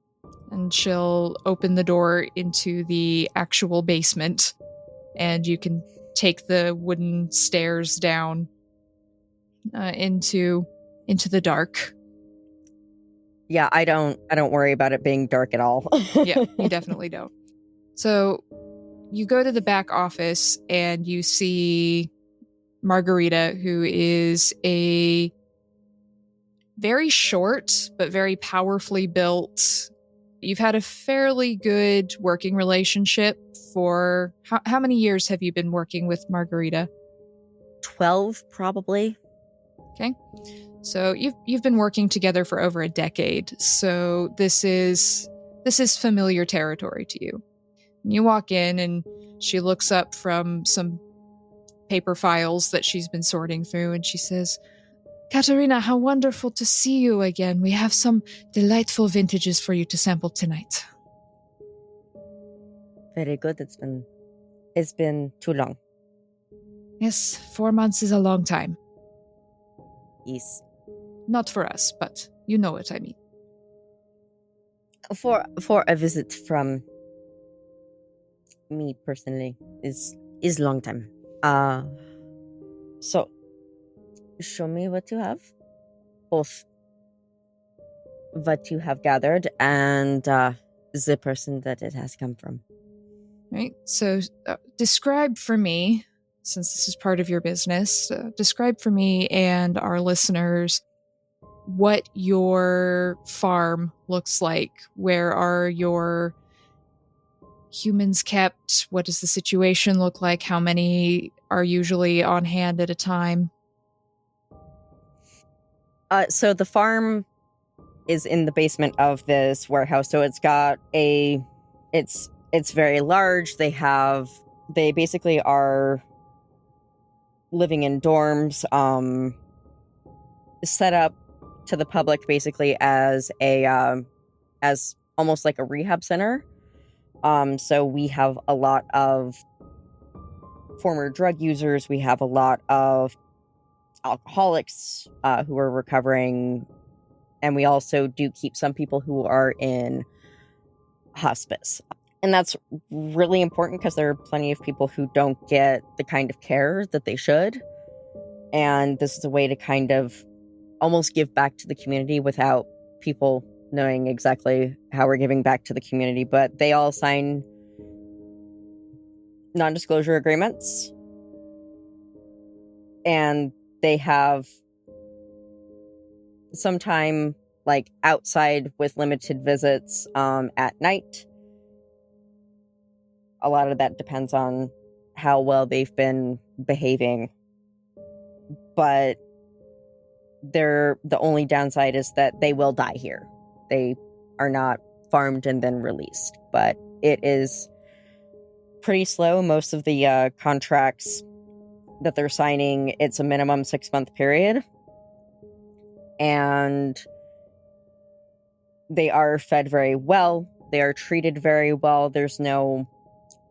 And she'll open the door into the actual basement, and you can take the wooden stairs down into the dark. Yeah, I don't worry about it being dark at all. Yeah, you definitely don't. So you go to the back office and you see Margarita, who is a very short but very powerfully built. You've had a fairly good working relationship for how many years have you been working with Margarita? 12, probably. Okay. So you've been working together for over a decade. So this is familiar territory to you. You walk in and she looks up from some paper files that she's been sorting through, and she says, "Katerina, how wonderful to see you again. We have some delightful vintages for you to sample tonight." Very good. It's been too long. Yes, 4 months is a long time. Yes. Not for us, but you know what I mean. For a visit from me personally is long time. So show me what you have. Both what you have gathered and the person that it has come from. Right? So describe for me, since this is part of your business, describe for me and our listeners what your farm looks like. Where are your humans kept? What does the situation look like? How many are usually on hand at a time? So the farm is in the basement of this warehouse. So it's got it's very large. They basically are living in dorms, set up to the public basically as as almost like a rehab center. So we have a lot of former drug users. We have a lot of alcoholics who are recovering, and we also do keep some people who are in hospice. And that's really important because there are plenty of people who don't get the kind of care that they should. And this is a way to kind of almost give back to the community without people knowing exactly how we're giving back to the community. But they all sign non-disclosure agreements. And they have some time like outside with limited visits at night. A lot of that depends on how well they've been behaving. But the only downside is that they will die here. They are not farmed and then released. But it is pretty slow. Most of the contracts that they're signing, it's a minimum 6-month period. And they are fed very well. They are treated very well. There's no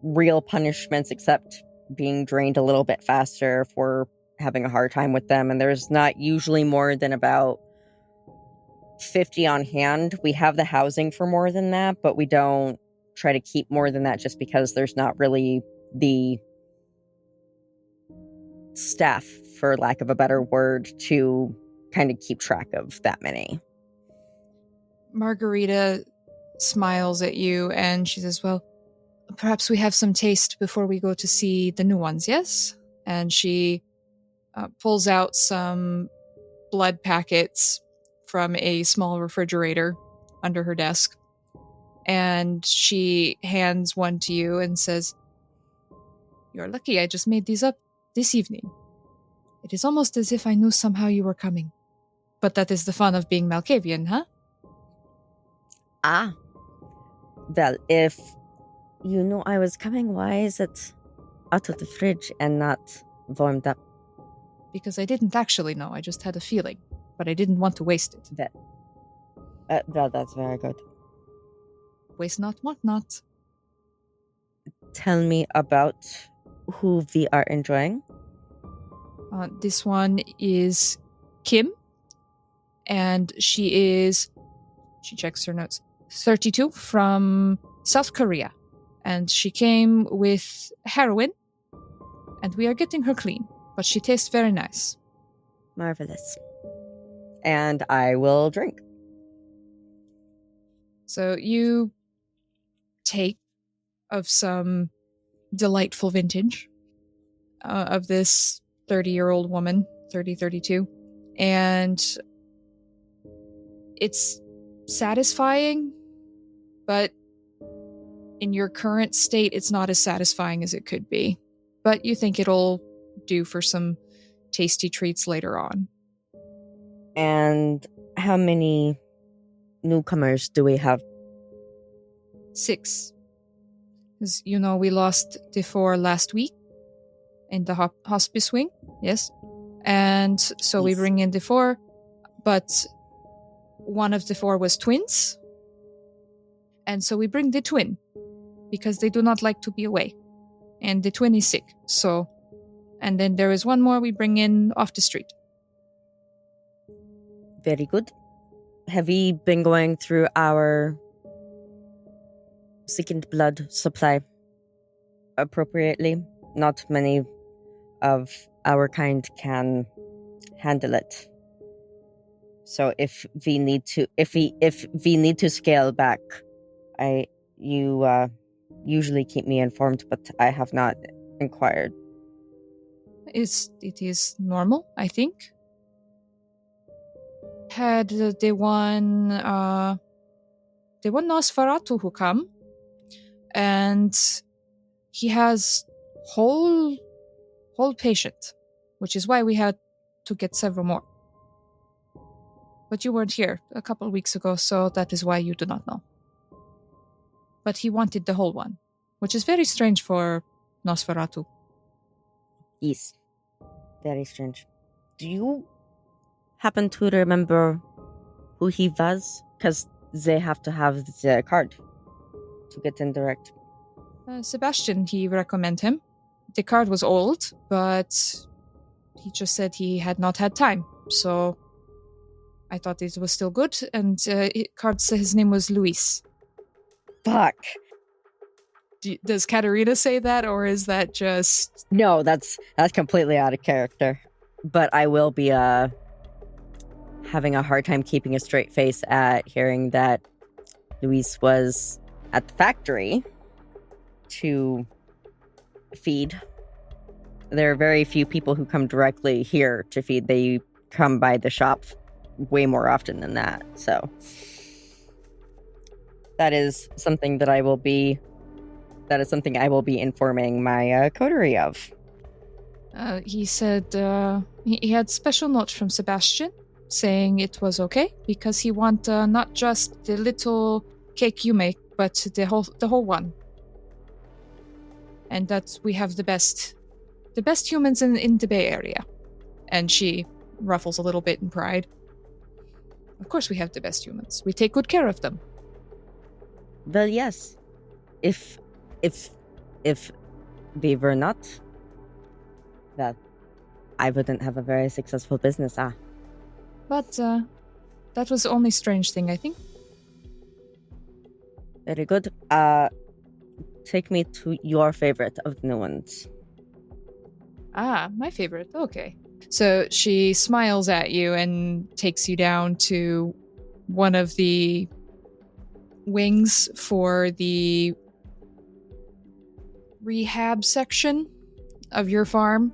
real punishments except being drained a little bit faster if we're having a hard time with them. And there's not usually more than about 50 on hand. We have the housing for more than that, but we don't try to keep more than that just because there's not really the staff, for lack of a better word, to kind of keep track of that many. Margarita smiles at you and she says, well, perhaps we have some taste before we go to see the new ones, yes? And she pulls out some blood packets from a small refrigerator under her desk. And she hands one to you and says, you're lucky I just made these up this evening. It is almost as if I knew somehow you were coming. But that is the fun of being Malkavian, huh? Ah. Well, if you knew I was coming, why is it out of the fridge and not warmed up? Because I didn't actually know, I just had a feeling. But I didn't want to waste it. Well, that's very good. Waste not, want not. Tell me about who we are enjoying. This one is Kim. And she checks her notes, 32, from South Korea. And she came with heroin. And we are getting her clean. But she tastes very nice. Marvelous. And I will drink. So you take of some delightful vintage of this 30-year-old woman, 32. And it's satisfying, but in your current state, it's not as satisfying as it could be. But you think it'll do for some tasty treats later on. And how many newcomers do we have? 6. Because, we lost D4 last week in the hospice wing, yes? And so we bring in D4, but one of D4 was twins. And so we bring the twin, because they do not like to be away. And the twin is sick, so... And then there is one more we bring in off the street. Very good. Have we been going through our second blood supply appropriately? Not many of our kind can handle it. So if we need to scale back, you usually keep me informed, but I have not inquired. It is normal, I think. Had the one Nosferatu who come, and he has whole patient, which is why we had to get several more. But you weren't here a couple of weeks ago, so that is why you do not know. But he wanted the whole one, which is very strange for Nosferatu. Yes. Very strange. Do you happen to remember who he was? Because they have to have the card to get in direct. Sebastian, he recommend him. The card was old, but he just said he had not had time. So I thought it was still good, and card said his name was Luis. Fuck. Does Katerina say that, or is that just... No, that's completely out of character. But I will be having a hard time keeping a straight face at hearing that Luis was at the factory to feed. There are very few people who come directly here to feed. They come by the shop way more often than that. So that is something that I will be informing my coterie of. He said he had special note from Sebastian saying it was okay because he want not just the little cake you make, but the whole one, and that we have the best humans in the Bay Area. And she ruffles a little bit in pride. Of course, we have the best humans. We take good care of them. Well, yes. If we were not, well, I wouldn't have a very successful business, But that was the only strange thing, I think. Very good. Take me to your favorite of the new ones. My favorite. Okay. So she smiles at you and takes you down to one of the wings for the rehab section of your farm.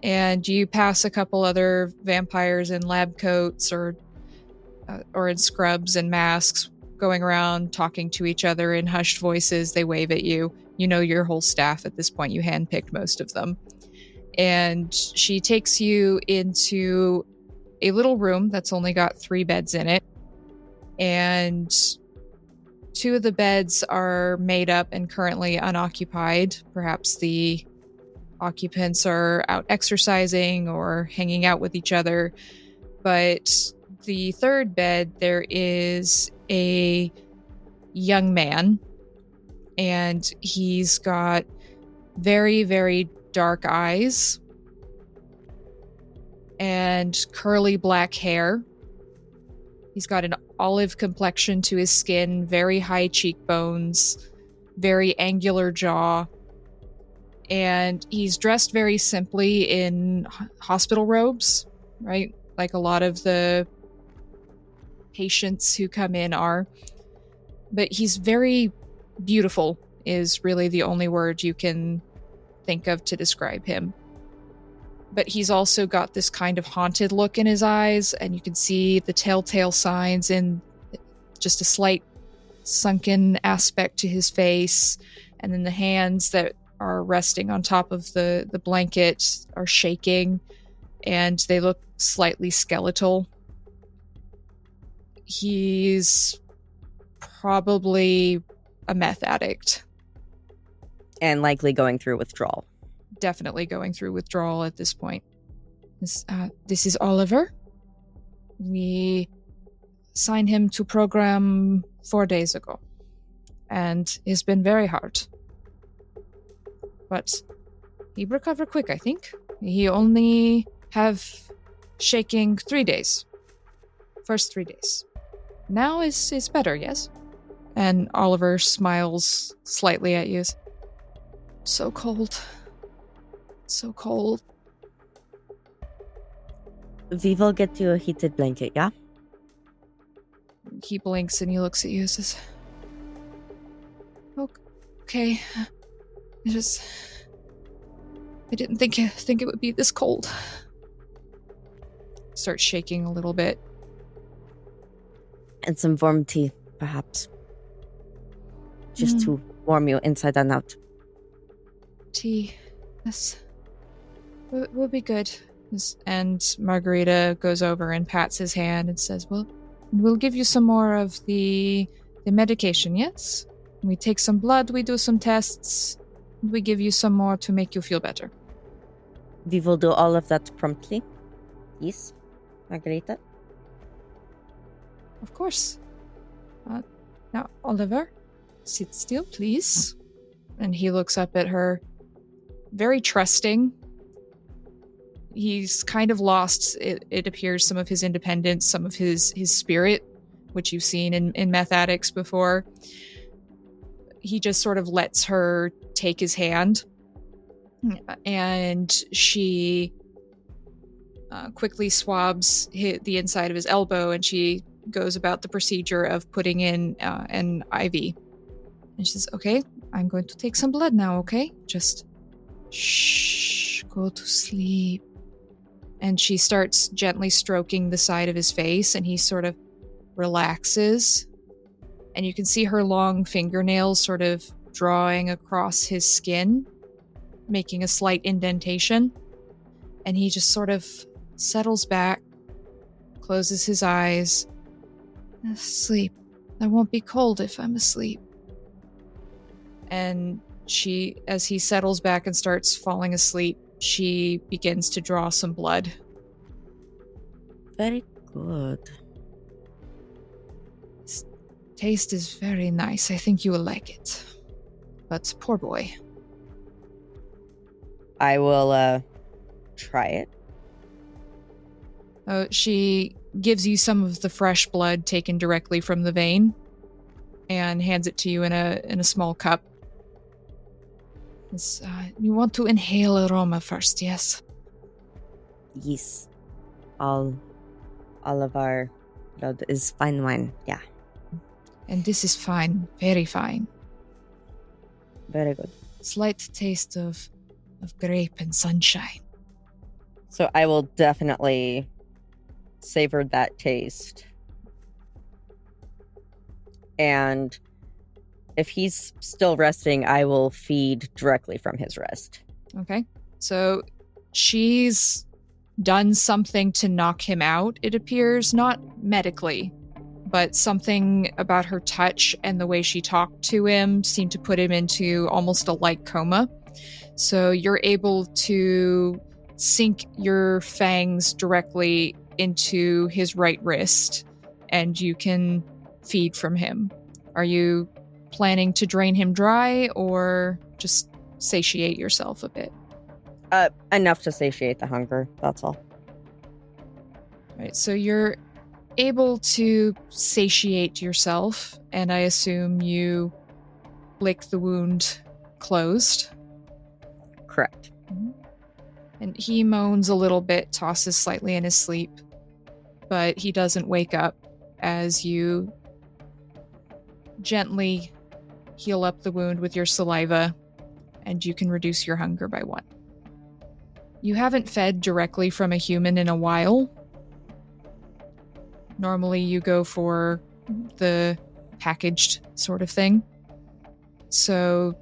And you pass a couple other vampires in lab coats or in scrubs and masks going around talking to each other in hushed voices. They wave at you. You know your whole staff at this point. You handpicked most of them. And she takes you into a little room that's only got 3 beds in it. And 2 of the beds are made up and currently unoccupied. Perhaps the occupants are out exercising or hanging out with each other. But the 3rd bed, there is a young man, and he's got very, very dark eyes and curly black hair. He's got an olive complexion to his skin, very high cheekbones, very angular jaw, and he's dressed very simply in hospital robes, right? Like a lot of the patients who come in are. But he's very beautiful, is really the only word you can think of to describe him. But he's also got this kind of haunted look in his eyes, and you can see the telltale signs in just a slight sunken aspect to his face, and then the hands that are resting on top of the blanket are shaking, and they look slightly skeletal. He's probably a meth addict. And likely going through withdrawal. Definitely going through withdrawal at this point. This is Oliver. We signed him to program 4 days ago. And it's been very hard. But he recovered quick, I think. He only have shaking 3 days. First 3 days. Now is better, yes? And Oliver smiles slightly at you. So cold. So cold. We will get you a heated blanket, yeah? He blinks and he looks at you and says, okay. I didn't think it would be this cold. Starts shaking a little bit. And some warm tea, perhaps. Just to warm you inside and out. Tea. Yes. Will be good. And Margarita goes over and pats his hand and says, well, we'll give you some more of the medication, yes? We take some blood, we do some tests, and we give you some more to make you feel better. We will do all of that promptly. Yes, Margarita? Of course. Now, Oliver, sit still, please. And he looks up at her, very trusting. He's kind of lost, it appears, some of his independence, some of his spirit, which you've seen in meth addicts before. He just sort of lets her take his hand, and she quickly swabs the inside of his elbow, and she goes about the procedure of putting in an IV. And she says, okay, I'm going to take some blood now, okay? Just shh, go to sleep. And she starts gently stroking the side of his face, and he sort of relaxes. And you can see her long fingernails sort of drawing across his skin, making a slight indentation. And he just sort of settles back, closes his eyes. Sleep. I won't be cold if I'm asleep. And she, as he settles back and starts falling asleep, she begins to draw some blood. Very good. This taste is very nice. I think you will like it. But poor boy. I will try it. She gives you some of the fresh blood taken directly from the vein and hands it to you in a small cup. You want to inhale aroma first, yes? Yes. All of our blood is fine wine, yeah. And this is fine, very fine. Very good. Slight taste of grape and sunshine. So I will definitely savor that taste. And if he's still resting, I will feed directly from his rest. Okay. So she's done something to knock him out, it appears, not medically, but something about her touch and the way she talked to him seemed to put him into almost a light coma. So you're able to sink your fangs directly into his right wrist, and you can feed from him. Are you planning to drain him dry or just satiate yourself a bit? Enough to satiate the hunger, that's all. Right, so you're able to satiate yourself, and I assume you lick the wound closed. Correct. And he moans a little bit, tosses slightly in his sleep, but he doesn't wake up as you gently heal up the wound with your saliva, and you can reduce your hunger by 1. You haven't fed directly from a human in a while. Normally you go for the packaged sort of thing. So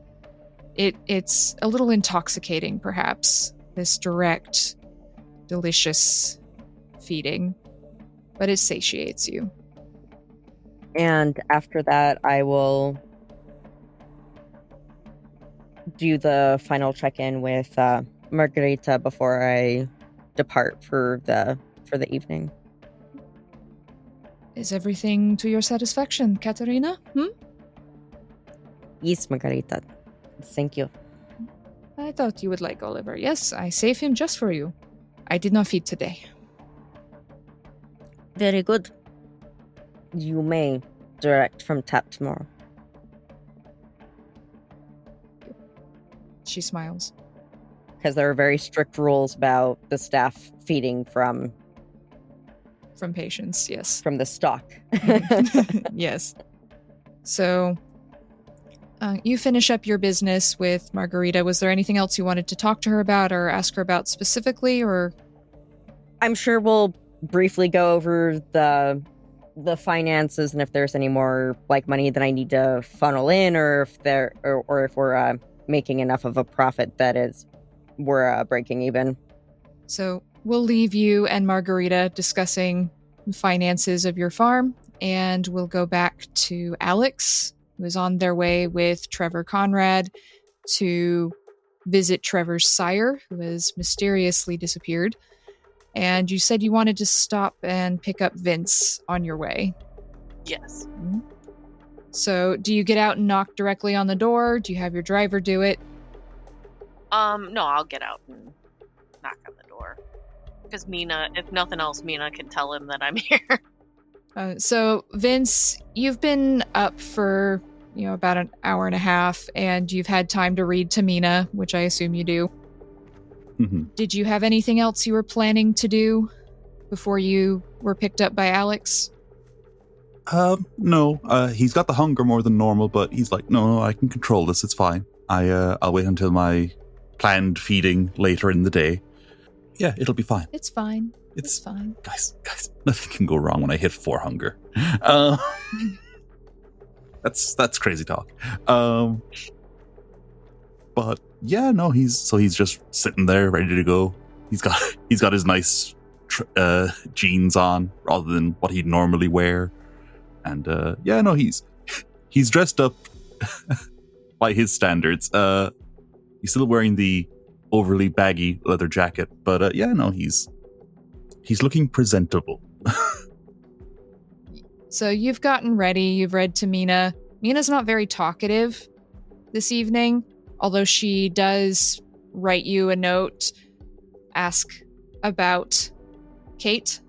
it's a little intoxicating, perhaps, this direct, delicious feeding, but it satiates you. And after that, I will do the final check-in with Margarita before I depart for the evening. Is everything to your satisfaction, Katerina? Yes, Margarita. Thank you. I thought you would like Oliver. Yes, I saved him just for you. I did not feed today. Very good. You may direct from tap tomorrow. She smiles. Because there are very strict rules about the staff feeding from patients, yes. From the stock. Yes. So, You finish up your business with Margarita. Was there anything else you wanted to talk to her about or ask her about specifically, or? I'm sure we'll briefly go over the finances and if there's any more money that I need to funnel in, or if if we're making enough of a profit that we're breaking even. So we'll leave you and Margarita discussing the finances of your farm, and we'll go back to Alex, who is on their way with Trevor Conrad to visit Trevor's sire, who has mysteriously disappeared. And you said you wanted to stop and pick up Vince on your way. Yes. Mm-hmm. So do you get out and knock directly on the door? Do you have your driver do it? No, I'll get out and knock on the door. Because Mina, if nothing else, Mina can tell him that I'm here. So Vince, you've been up for, about an hour and a half, and you've had time to read to Mina, which I assume you do. Mm-hmm. Did you have anything else you were planning to do before you were picked up by Alex? No. He's got the hunger more than normal, but he's like, no, I can control this. It's fine. I'll wait until my planned feeding later in the day. Yeah, it'll be fine. It's fine. It's fine. Guys, nothing can go wrong when I hit 4 hunger. That's crazy talk. But yeah, no, he's just sitting there ready to go. He's got his nice jeans on rather than what he'd normally wear. And yeah, no, he's dressed up by his standards. He's still wearing the overly baggy leather jacket, but yeah, no, he's looking presentable. So you've gotten ready, you've read to Mina. Mina's not very talkative this evening, although she does write you a note, ask about Kate? ?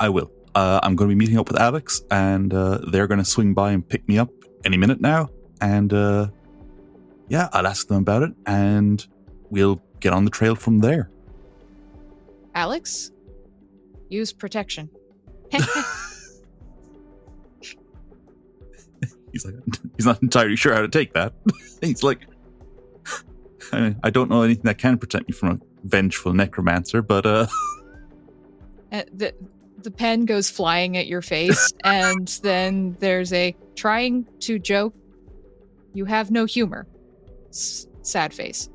I will. I'm going to be meeting up with Alex, and they're going to swing by and pick me up any minute now. And yeah, I'll ask them about it, and we'll get on the trail from there. Alex? Use protection. He's not entirely sure how to take that. He's like, I don't know anything that can protect me from a vengeful necromancer, but the pen goes flying at your face, and then there's a trying to joke. You have no humor. Sad face.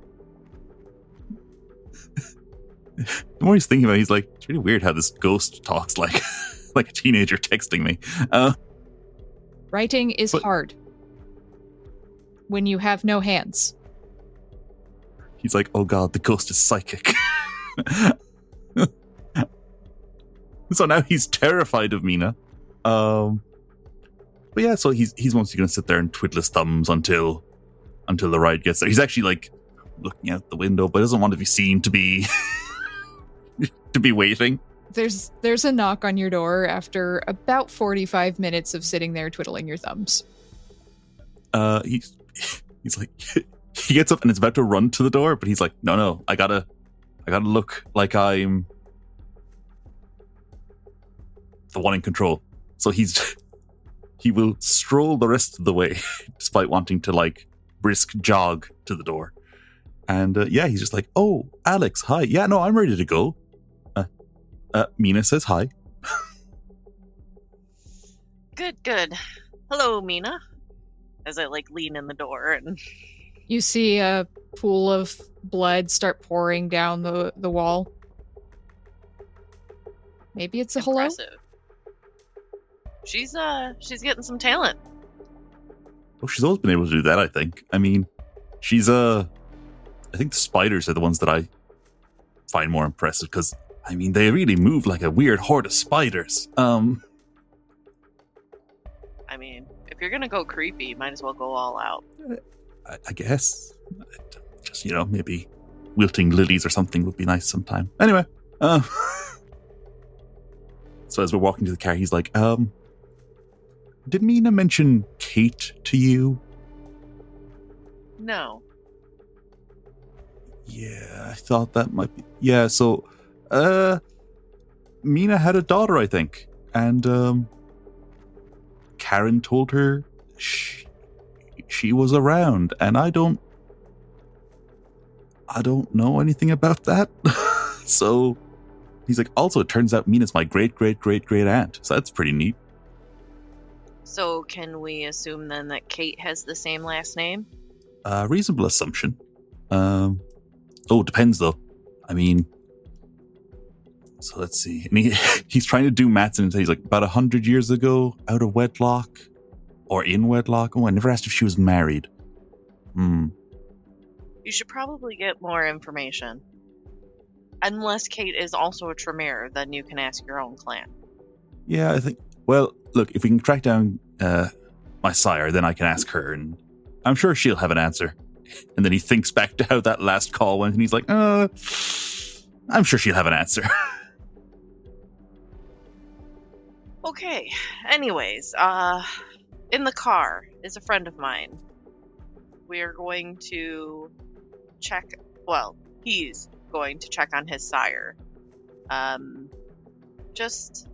The more he's thinking about it, he's like, it's really weird how this ghost talks like a teenager texting me. Writing is hard when you have no hands. He's like, oh god, the ghost is psychic. So now he's terrified of Mina. But yeah, so he's mostly going to sit there and twiddle his thumbs until the ride gets there. He's actually like looking out the window, but doesn't want to be seen to be to be waiting. There's a knock on your door after about 45 minutes of sitting there twiddling your thumbs. He's like, he gets up and is about to run to the door, but he's like, no, I gotta look like I'm the one in control. So he will stroll the rest of the way, despite wanting to like brisk jog to the door. And yeah, he's just like, oh, Alex, hi. Yeah, no, I'm ready to go. Mina says hi. Good. Hello, Mina. As I like lean in the door and you see a pool of blood start pouring down the wall. Maybe it's a impressive. Hello? She's getting some talent. Oh, she's always been able to do that, I think. I mean, I think the spiders are the ones that I find more impressive, because I mean, they really move like a weird horde of spiders. I mean, if you're gonna go creepy, you might as well go all out. I guess. Just, maybe wilting lilies or something would be nice sometime. Anyway. So as we're walking to the car, he's like, did Mina mention Kate to you? No. Yeah, I thought that might be... Yeah, so... Mina had a daughter, I think. And, Karen told her she was around, and I don't know anything about that. So he's like, also, it turns out Mina's my great aunt, so that's pretty neat. So can we assume then that Kate has the same last name? Reasonable assumption. Depends though. I mean, so let's see. And he's trying to do maths, and he's like, about 100 years ago, out of wedlock or in wedlock. Oh, I never asked if she was married. You should probably get more information. Unless Kate is also a Tremere, then you can ask your own clan. Yeah, I think. Well, look, if we can track down my sire, then I can ask her, and I'm sure she'll have an answer. And then he thinks back to how that last call went, and he's like, I'm sure she'll have an answer. Okay. Anyways, in the car is a friend of mine. We are going to check. Well, he's going to check on his sire. Just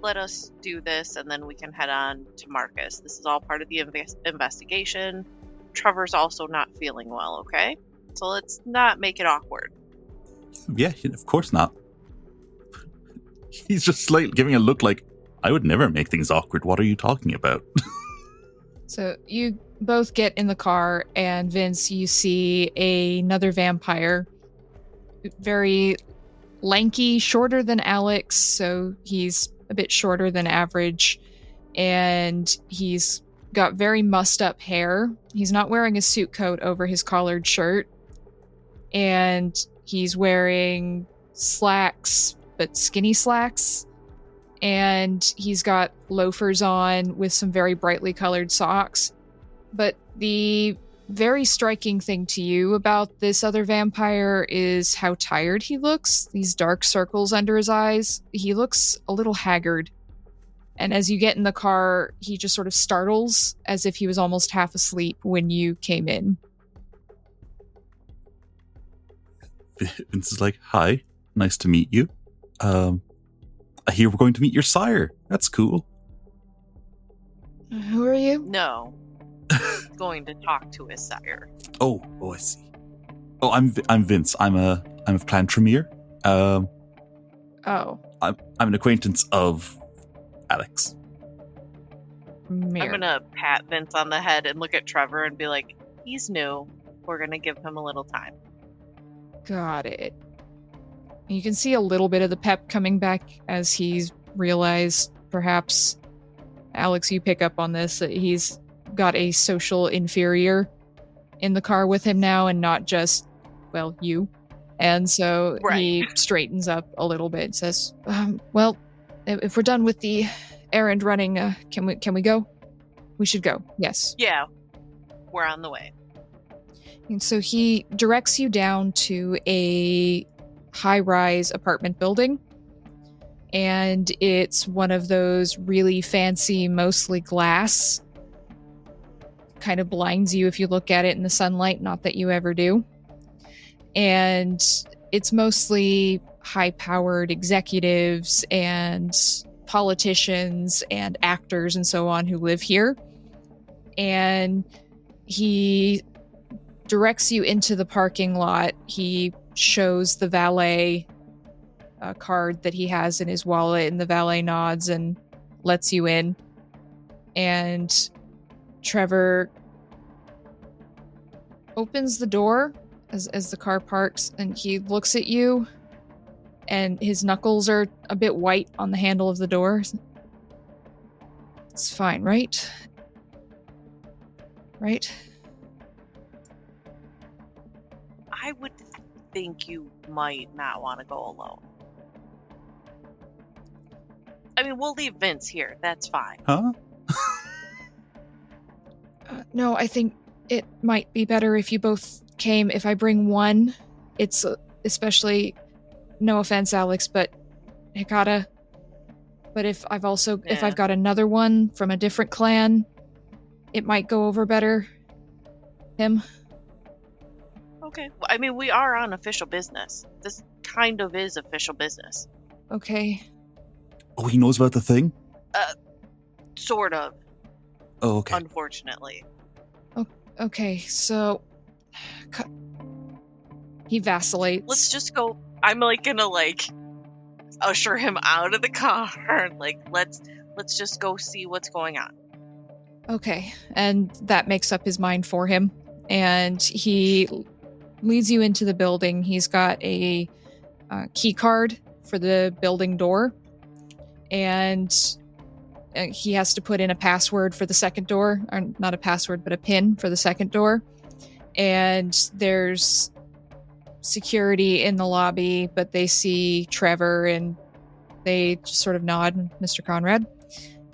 let us do this, and then we can head on to Marcus. This is all part of the investigation. Trevor's also not feeling well, okay? So let's not make it awkward. Yeah, of course not. He's just like giving a look like, I would never make things awkward. What are you talking about? So you both get in the car, and Vince, you see another vampire. Very lanky, shorter than Alex, so he's a bit shorter than average. And he's got very mussed up hair. He's not wearing a suit coat over his collared shirt. And he's wearing slacks, but skinny slacks. And he's got loafers on with some very brightly colored socks. But the very striking thing to you about this other vampire is how tired he looks. These dark circles under his eyes. He looks a little haggard. And as you get in the car, he just sort of startles as if he was almost half asleep when you came in. Vince is like, hi, nice to meet you. I hear we're going to meet your sire. That's cool. Who are you? No. Going to talk to his sire. Oh, I see. Oh, I'm Vince. I'm of Clan Tremere. Oh. I'm an acquaintance of Alex. Mir. I'm gonna pat Vince on the head and look at Trevor and be like, he's new. We're gonna give him a little time. Got it. You can see a little bit of the pep coming back as he's realized, perhaps, Alex, you pick up on this, that he's got a social inferior in the car with him now and not just, well, you. And so He straightens up a little bit and says, well, if we're done with the errand running, can we go? We should go, yes. Yeah, we're on the way. And so he directs you down to a high-rise apartment building. And it's one of those really fancy, mostly glass. Kind of blinds you if you look at it in the sunlight, not that you ever do. And it's mostly high-powered executives and politicians and actors and so on who live here. And he directs you into the parking lot. He shows the valet card that he has in his wallet, and the valet nods and lets you in. And Trevor opens the door as the car parks, and he looks at you, and his knuckles are a bit white on the handle of the door. It's fine, right? Right? I would think you might not want to go alone. I mean, we'll leave Vince here. That's fine. Huh? No, I think it might be better if you both came. If I bring one, it's especially, no offense, Alex, but Hikata. But if I've got another one from a different clan, it might go over better. Him. Okay. Well, I mean, we are on official business. This kind of is official business. Okay. Oh, he knows about the thing? Sort of, Oh, okay. unfortunately. Okay, so he vacillates. Let's just go. I'm like gonna like usher him out of the car. Like let's just go see what's going on. Okay, and that makes up his mind for him, and he leads you into the building. He's got a key card for the building door, and he has to put in a password for the second door, or not a password, but a pin for the second door. And there's security in the lobby, but they see Trevor and they just sort of nod, Mr. Conrad.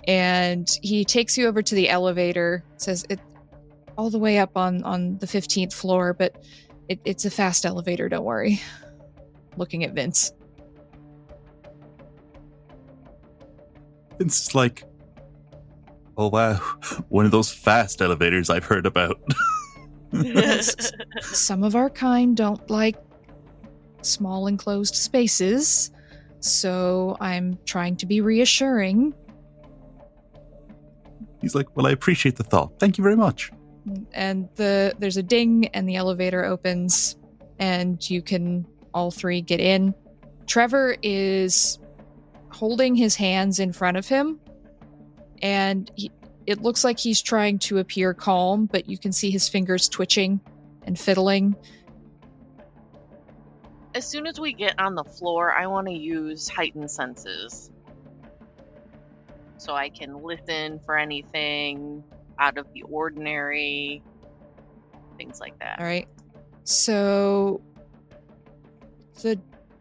And he takes you over to the elevator, says it all the way up on the 15th floor, but it's a fast elevator, don't worry. Looking at Vince. It's like, oh wow, one of those fast elevators I've heard about. Some of our kind don't like small enclosed spaces, so I'm trying to be reassuring. He's like, well, I appreciate the thought. Thank you very much. And there's a ding, and the elevator opens, and you can all three get in. Trevor is holding his hands in front of him, and it looks like he's trying to appear calm, but you can see his fingers twitching and fiddling. As soon as we get on the floor, I want to use heightened senses. So I can listen for anything out of the ordinary, things like that. All right. So the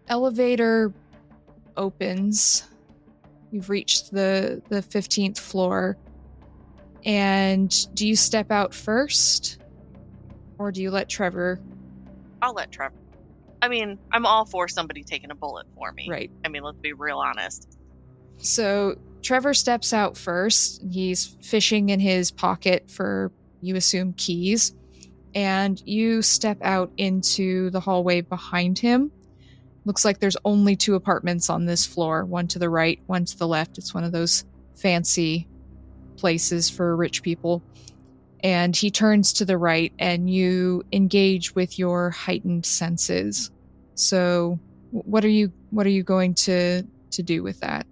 elevator opens. You've reached the 15th floor. And do you step out first? Or do you let Trevor? I'll let Trevor. I mean, I'm all for somebody taking a bullet for me. Right. I mean, let's be real honest. So Trevor steps out first. He's fishing in his pocket for, you assume, keys. And you step out into the hallway behind him. Looks like there's only 2 apartments on this floor, one to the right, one to the left. It's one of those fancy places for rich people. And he turns to the right, and you engage with your heightened senses. So what are you going to do with that?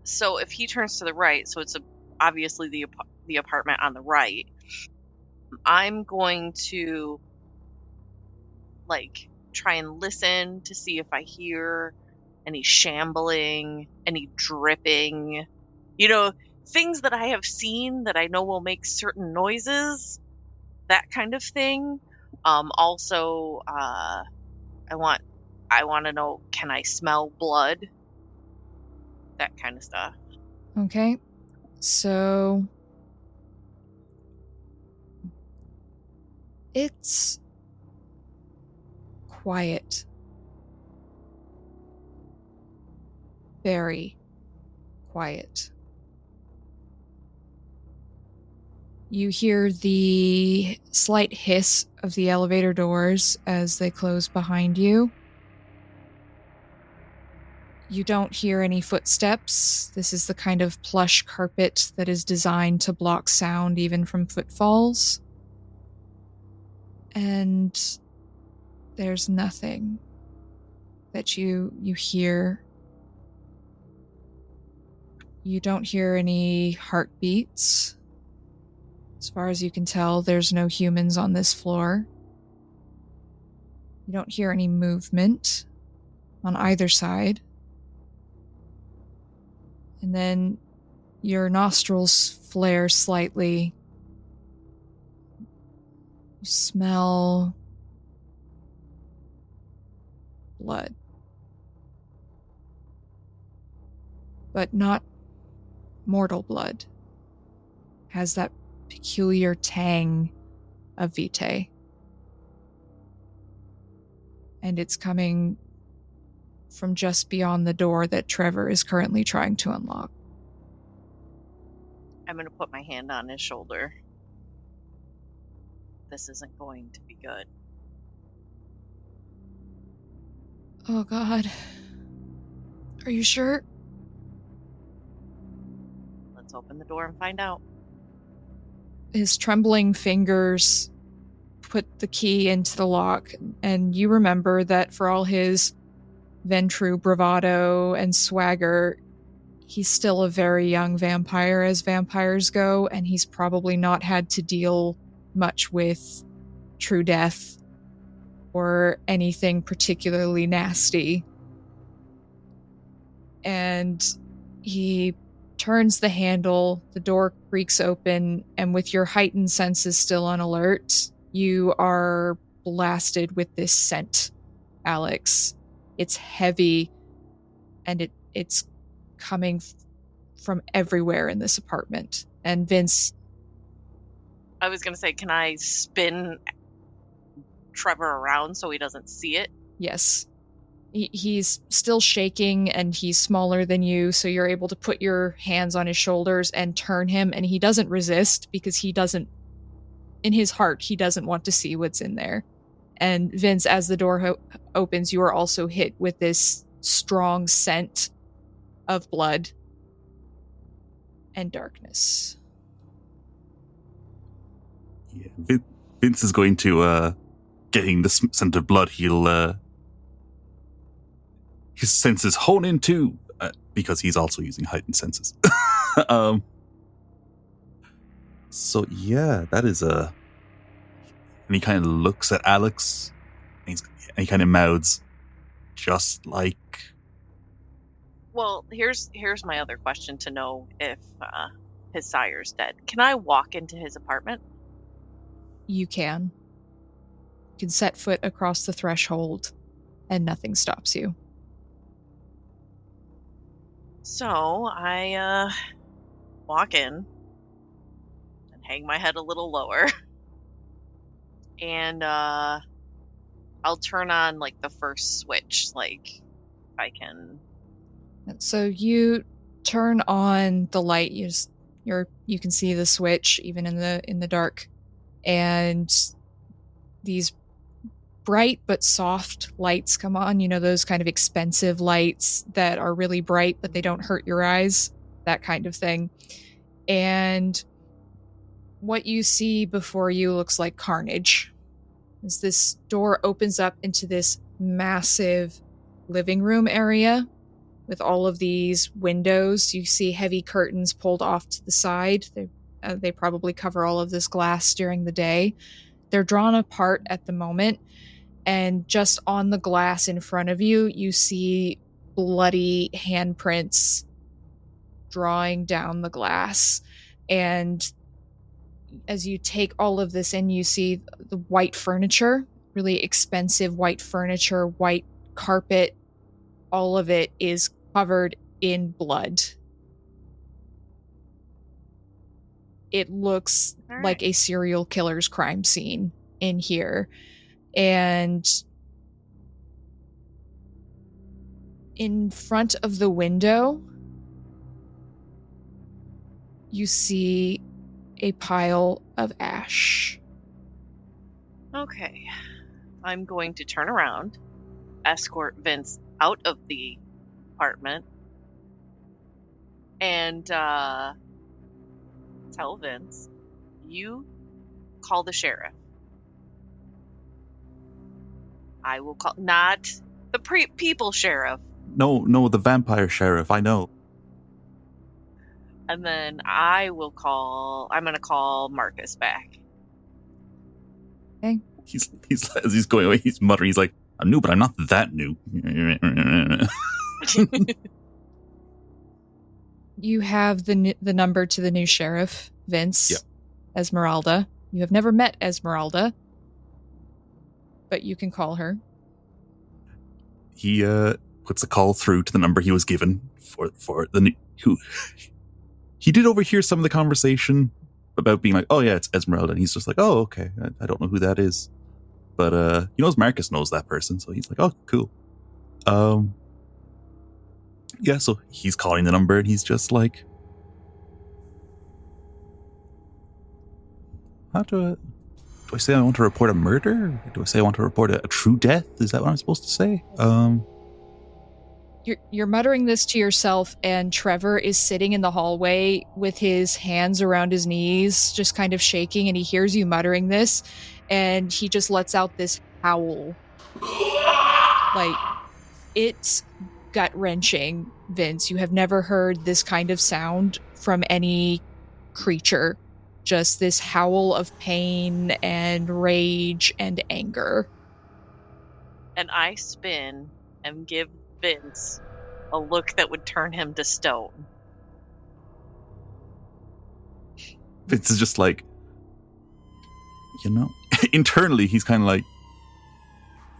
So if he turns to the right, so it's obviously the apartment on the right, I'm going to like try and listen to see if I hear any shambling, any dripping, things that I have seen that I know will make certain noises, that kind of thing. Also, I want to know, can I smell blood? That kind of stuff. Okay. So it's quiet. Very quiet. You hear the slight hiss of the elevator doors as they close behind you. You don't hear any footsteps. This is the kind of plush carpet that is designed to block sound even from footfalls. And there's nothing that you hear. You don't hear any heartbeats. As far as you can tell, there's no humans on this floor. You don't hear any movement on either side. And then your nostrils flare slightly. You smell blood. But not mortal blood. Has that peculiar tang of vitae. And it's coming from just beyond the door that Trevor is currently trying to unlock. I'm going to put my hand on his shoulder. This isn't going to be good. Oh God. Are you sure? Let's open the door and find out. His trembling fingers put the key into the lock, and you remember that for all his Ventrue bravado and swagger, he's still a very young vampire as vampires go, and he's probably not had to deal much with true death or anything particularly nasty. And he turns the handle, the door creaks open, and with your heightened senses still on alert, you are blasted with this scent, Alex. It's heavy, and it's coming from everywhere in this apartment. And Vince... I was going to say, can I spin Trevor around so he doesn't see it? Yes. He's still shaking, and he's smaller than you, so you're able to put your hands on his shoulders and turn him, and he doesn't resist because he doesn't, in his heart, he doesn't want to see what's in there. And Vince, as the door opens, you are also hit with this strong scent of blood and darkness. Yeah, Vince is going to, getting the scent of blood, his senses hone in too, because he's also using heightened senses. So yeah, that is and he kind of looks at Alex, and he kind of mouths, just like... Well, here's my other question to know if his sire's dead. Can I walk into his apartment? You can. You can set foot across the threshold, and nothing stops you. So I walk in and hang my head a little lower, and I'll turn on like the first switch, like if I can. So you turn on the light. You can see the switch even in the dark, and these bright but soft lights come on. You know, those kind of expensive lights that are really bright but they don't hurt your eyes, that kind of thing. And what you see before you looks like carnage. As this door opens up into this massive living room area with all of these windows. You see heavy curtains pulled off to the side. They probably cover all of this glass during the day. They're drawn apart at the moment, and just on the glass in front of you, you see bloody handprints drawing down the glass. And as you take all of this in, you see the white furniture, really expensive white furniture, white carpet. All of it is covered in blood. It looks like a serial killer's crime scene in here. And in front of the window, you see a pile of ash. Okay. I'm going to turn around, escort Vince out of the apartment, and tell Vince, you call the sheriff. I will call, not the people sheriff. No, the vampire sheriff, I know. And then I'm going to call Marcus back. Okay. He's as he's going away, he's muttering, he's like, I'm new, but I'm not that new. You have the number to the new sheriff, Vince. Yep. Esmeralda. You have never met Esmeralda, but you can call her. He puts the call through to the number he was given for the new... He did overhear some of the conversation about being like, oh yeah, it's Esmeralda. And he's just like, oh, okay, I don't know who that is. But he knows Marcus knows that person, so he's like, oh, cool. Yeah, so he's calling the number, and he's just like, how do I say I want to report a murder? Do I say I want to report a true death? Is that what I'm supposed to say? You're muttering this to yourself, and Trevor is sitting in the hallway with his hands around his knees, just kind of shaking, and he hears you muttering this, and he just lets out this howl. Like, it's gut-wrenching, Vince. You have never heard this kind of sound from any creature. Just this howl of pain and rage and anger. And I spin and give Vince a look that would turn him to stone. Vince is just like, internally he's kind of like,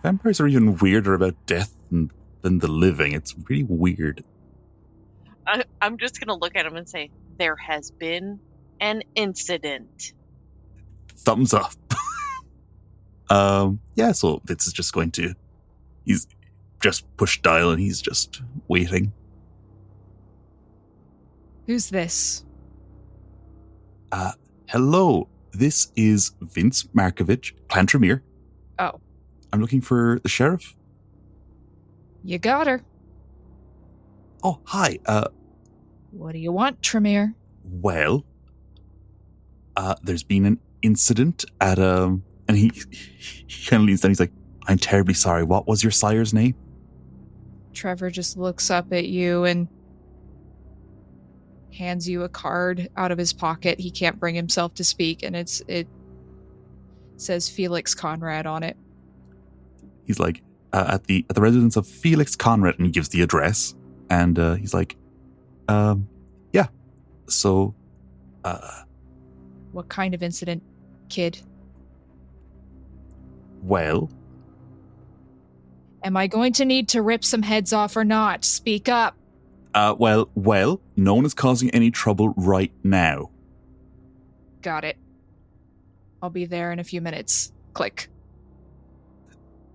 vampires are even weirder about death than the living. It's really weird. I'm just going to look at him and say, there has been an incident. Thumbs up. So Vince is just he's just pushed dial and he's just waiting. Who's this? Hello, this is Vince Markovich, Clan Tremere. Oh. I'm looking for the sheriff. You got her. Oh, hi. What do you want, Tremere? Well, there's been an incident at and he kind of leans down. He's like, I'm terribly sorry. What was your sire's name? Trevor just looks up at you and hands you a card out of his pocket. He can't bring himself to speak, and it says Felix Conrad on it. He's like, at the residence of Felix Conrad, and he gives the address. And he's like, yeah. So, what kind of incident, kid? Well, am I going to need to rip some heads off or not? Speak up. Well, no one is causing any trouble right now. Got it. I'll be there in a few minutes. Click.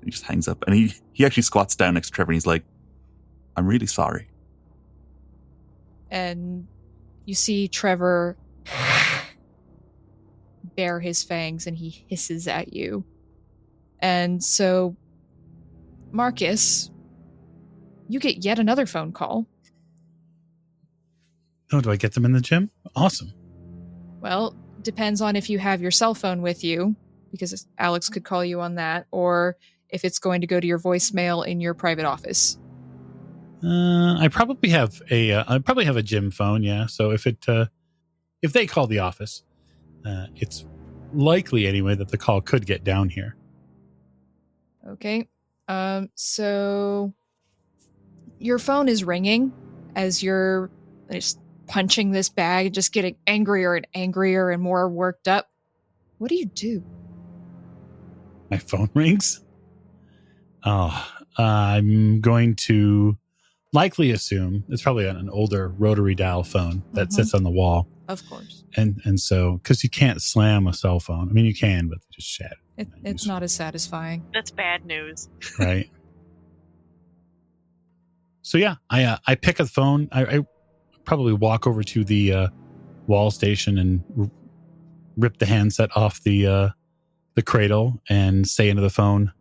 He just hangs up, and he actually squats down next to Trevor, and he's like, I'm really sorry. And you see Trevor bare his fangs, and he hisses at you. And so, Marcus, you get yet another phone call. Oh, do I get them in the gym? Awesome. Well, depends on if you have your cell phone with you, because Alex could call you on that, or if it's going to go to your voicemail in your private office. I probably have a gym phone, yeah. So if they call the office, it's likely anyway that the call could get down here. Okay. So your phone is ringing as you're just punching this bag, just getting angrier and angrier and more worked up. What do you do? My phone rings. Oh, I'm going to likely assume it's probably an older rotary dial phone that sits on the wall. Of course. And so, because you can't slam a cell phone. I mean, you can, but they just shatter. It's not as satisfying. That's bad news. Right. So yeah, I pick up the phone. I probably walk over to the wall station and rip the handset off the cradle and say into the phone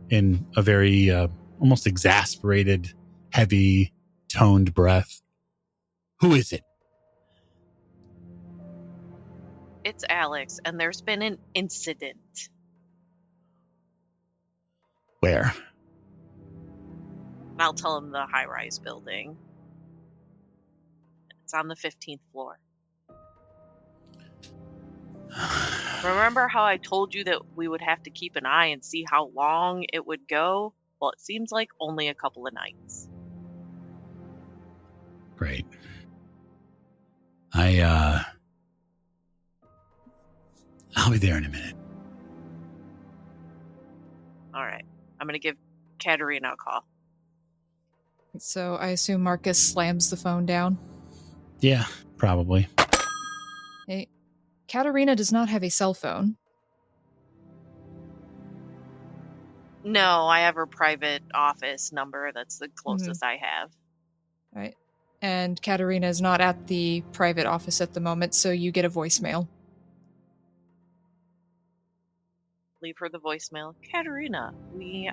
in a very almost exasperated, heavy, toned breath, "Who is it?" It's Alex, and there's been an incident. Where? I'll tell him the high-rise building. It's on the 15th floor. Remember how I told you that we would have to keep an eye and see how long it would go? Well, it seems like only a couple of nights. Great. I'll be there in a minute. All right. I'm going to give Katerina a call. So I assume Marcus slams the phone down. Yeah, probably. Hey, Katerina does not have a cell phone. No, I have her private office number. That's the closest I have. Right. And Katerina is not at the private office at the moment, so you get a voicemail. Leave her the voicemail. Katerina, we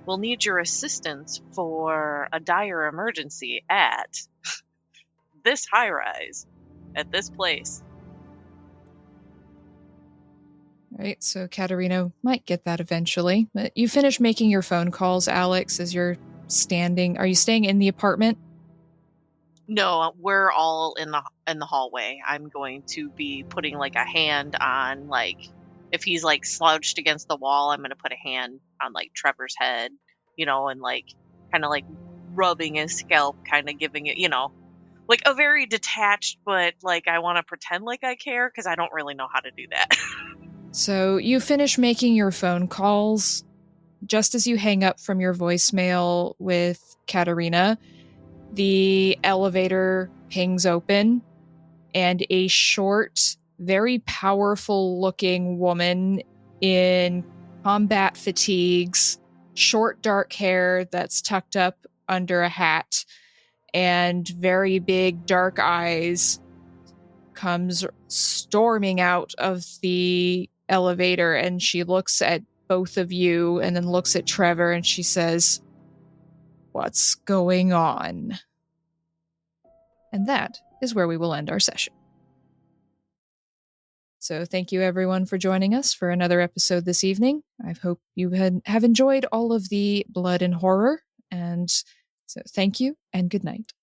will need your assistance for a dire emergency at this high rise, at this place. All right, so Katerina might get that eventually. But you finish making your phone calls, Alex, as you're standing. Are you staying in the apartment? No, we're all in the hallway. I'm going to be putting like a hand on, like, if he's like slouched against the wall, I'm going to put a hand on like Trevor's head, and like kind of like rubbing his scalp, kind of giving it, like a very detached, but like I want to pretend like I care because I don't really know how to do that. So you finish making your phone calls. Just as you hang up from your voicemail with Katerina, the elevator pings open, and a short, very powerful looking woman in combat fatigues, short dark hair that's tucked up under a hat, and very big dark eyes comes storming out of the elevator, and she looks at both of you and then looks at Trevor and she says, "What's going on?" And that is where we will end our session. So thank you everyone for joining us for another episode this evening. I hope you have enjoyed all of the blood and horror. And so thank you and good night.